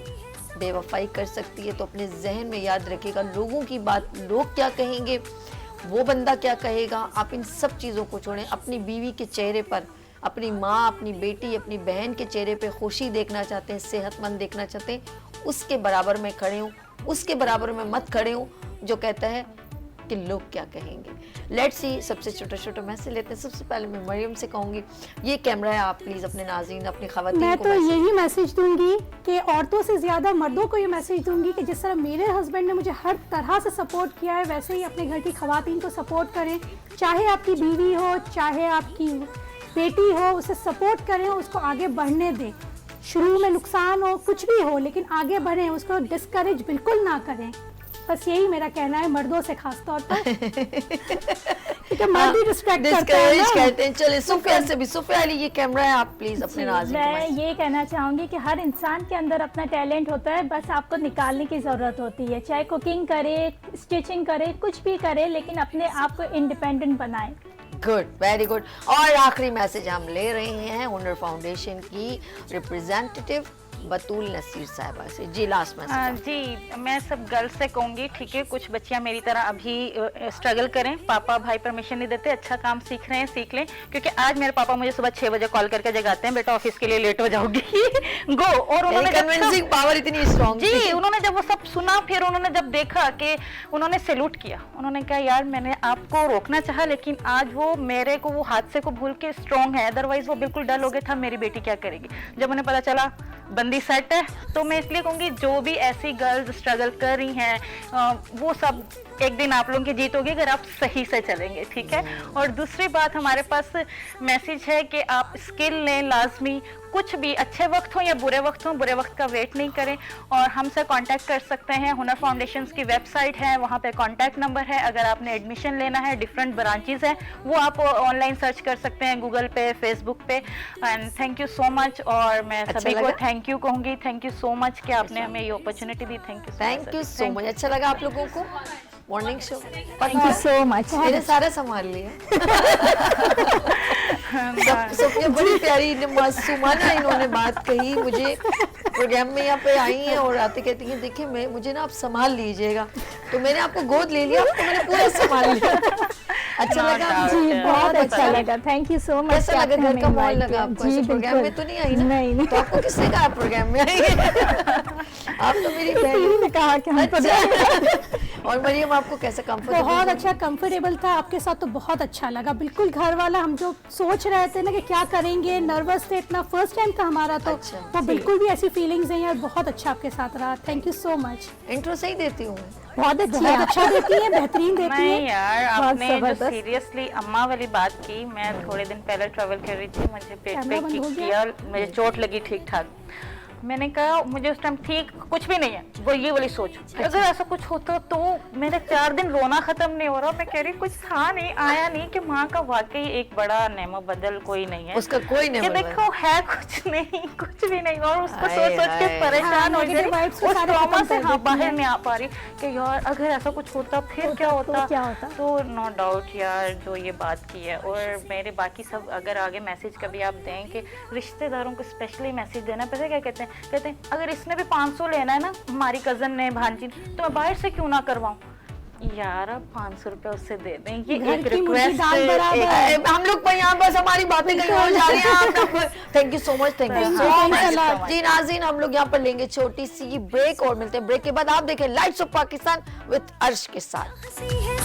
बेवफाई कर सकती है, तो अपने जहन में याद रखिएगा, लोगों की बात, लोग क्या कहेंगे, वो बंदा क्या कहेगा, आप इन सब चीज़ों को छोड़ें। अपनी बीवी के चेहरे पर, अपनी माँ, अपनी बेटी, अपनी बहन के चेहरे पे खुशी देखना चाहते हैं, सेहतमंद देखना चाहते हैं, उसके बराबर में खड़े हूँ, उसके बराबर में मत खड़े हूँ जो कहता है कि लोग क्या कहेंगे। लेट्स सी, सबसे छोटा मैसेज लेते हैं। सबसे पहले मैं मरियम से कहूँगी, ये कैमरा है, आप प्लीज़ अपने नाज़रीन, अपनी ख़वातीन मैं को तो मैसेज यही मैसेज दूंगी कि औरतों से ज़्यादा मर्दों को ये मैसेज दूंगी कि जिस तरह मेरे हस्बैंड ने मुझे हर तरह से सपोर्ट किया है, वैसे ही अपने घर की ख़वातीन को सपोर्ट करें। चाहे आपकी बीवी हो, चाहे आपकी बेटी हो, उसे सपोर्ट करें, उसको आगे बढ़ने दें। शुरू में नुकसान हो, कुछ भी हो, लेकिन आगे बढ़ें, उसको डिस्करेज बिल्कुल ना करें। बस यही मेरा कहना है मर्दों से खास तौर पर, क्योंकि मर्द ही रिस्पेक्ट करते हैं डिस्करेज ना। कहते हैं। चलिए सुफिया से भी, सुफिया अली ये कैमरा है, आप प्लीज़ अपने नाज़रीन को मैं मैसेज। ये कहना चाहूँगी कि हर इंसान के अंदर अपना टैलेंट होता है, बस आपको निकालने की ज़रूरत होती है। चाहे कुकिंग करे, स्टिचिंग करे, कुछ भी करे, लेकिन अपने आप को इंडिपेंडेंट बनाए। Good, very good. और आखिरी मैसेज हम ले रहे हैं हुनर फाउंडेशन की रिप्रेजेंटेटिव बतूल नसीर साहिबा से। जी, लास्ट मैसेज। जी, मैं सब गर्ल्स से कहूँगी, ठीक है, कुछ बच्चियाँ मेरी तरह अभी स्ट्रगल करें, पापा भाई परमिशन नहीं देते, अच्छा काम सीख रहे हैं, सीख लें। क्योंकि आज मेरे पापा मुझे सुबह 6 बजे कॉल करके जगाते हैं, बेटा ऑफिस के लिए लेट हो जाओगी गो। और उन्होंने कन्विंसिंग पावर इतनी स्ट्रांग जी, थी। उन्होंने जब वो सब सुना, फिर उन्होंने जब देखा कि उन्होंने सैल्यूट किया, उन्होंने कहा यार मैंने आपको रोकना चाहा, लेकिन आज वो मेरे को वो हादसे को भूल के स्ट्रांग है, अदरवाइज वो बिल्कुल डल हो गया था मेरी बेटी क्या करेगी। जब उन्हें पता चला बंदी सेट है, तो मैं इसलिए कहूँगी जो भी ऐसी गर्ल्स स्ट्रगल कर रही हैं, वो सब एक दिन आप लोगों की जीत होगी अगर आप सही से चलेंगे, ठीक है। और दूसरी बात, हमारे पास मैसेज है कि आप स्किल लें लाजमी, कुछ भी अच्छे वक्त हो या बुरे वक्त हो, बुरे वक्त का वेट नहीं करें। और हमसे कांटेक्ट कर सकते हैं, हुनर फाउंडेशन की वेबसाइट है, वहाँ पे कांटेक्ट नंबर है। अगर आपने एडमिशन लेना है, डिफरेंट ब्रांचेस हैं, वो आप ऑनलाइन सर्च कर सकते हैं गूगल पे, फेसबुक पे। And thank you so much. और मैं अच्छा सभी को लगा? थैंक थैंक यू कहूँगी, थैंक यू सो मच कि आपने हमें ये opportunity the. Thank you so much. अच्छा लगा आप लोगों को morning show? Thank you so much. मैंने सारा संभाल लिया। सबने बड़ी प्यारी मासूमाना इन्होंने बात कही। मुझे प्रोग्राम में यहाँ पे आई हैं और आते कहती हैं देखिए मुझे ना आप संभाल लीजिएगा, तो मैंने आपको गोद ले लिया, आपको मैंने पूरा संभाल लिया। अच्छा लगा? जी बहुत अच्छा लगा, थैंक यू सो मच। कैसा लगा? घर का माहौल लगा आपको? ऐसे प्रोग्राम में तो नहीं आई ना? नहीं तो आपको किसने कहा प्रोग्राम में आई? आप तो मेरी बहन ने कहा कि हम अच्छा। और मरियम आपको कैसा कंफर्टेबल? बहुत अच्छा कंफर्टेबल था आपके साथ, तो बहुत अच्छा लगा। बिल्कुल घर वाला, हम जो सोच रहे थे ना कि क्या करेंगे, नर्वस थे, इतना फर्स्ट टाइम था हमारा, तो अच्छा। वो बिल्कुल भी ऐसी फीलिंग्स नहीं है। बहुत अच्छा आपके साथ रहा, thank you so much. Intro सही देती हूँ? बहुत अच्छी बहुत अच्छा देती है, बेहतरीन देती नहीं है। यार, बहुत आपने जो जबरदस्त। सीरियसली अम्मा वाली बात की, मैं थोड़े दिन पहले ट्रैवल कर रही थी, मुझे पेट कैमरा पे बंद हो किक गया? किया, मुझे चोट लगी ठीक ठाक। मैंने कहा मुझे उस टाइम ठीक कुछ भी नहीं है, वो ये वाली सोच कि अगर ऐसा कुछ होता तो मेरे 4 दिन रोना खत्म नहीं हो रहा। मैं कह रही कुछ था नहीं, आया नहीं कि माँ का वाकई एक बड़ा नेमो बदल कोई नहीं है, उसका कोई नहीं कि बदल। देखो है कुछ नहीं, कुछ भी नहीं। और उसको हाय, सोच सोच के हाय। परेशान हाँ, हो negative गई, vibes को उस सारे ट्रॉमा खत्म से कर हाँ देती बाहर हैं। नहीं आ पा रही कि यार अगर ऐसा कुछ होता फिर क्या होता, क्या होता? तो नो डाउट यार जो ये बात की है। और मेरे बाकी सब अगर आगे मैसेज कभी आप दें कि रिश्तेदारों को स्पेशली मैसेज देना, पता है क्या कहते हैं अगर इसने भी 500 लेना है ना, हमारी कजन ने, भांजी, तो मैं बाहर से क्यों ना करवाऊं। यार अब 500 रुपए उससे दे दें, ये घर एक की मुर्गी रिक्वेस्ट दाल बराबर। हम लोग यहाँ बस हमारी बातें कहीं और जा रही हैं। Thank you so much, thank you Thank so you, much. thank you so much. जी नाज़रीन, हम लोग यहाँ पर लेंगे छोटी सी ब्रेक और मिलते हैं ब्रेक के बाद। आप देखें लाइट्स ऑफ पाकिस्तान विद अर्श के साथ। हंसी है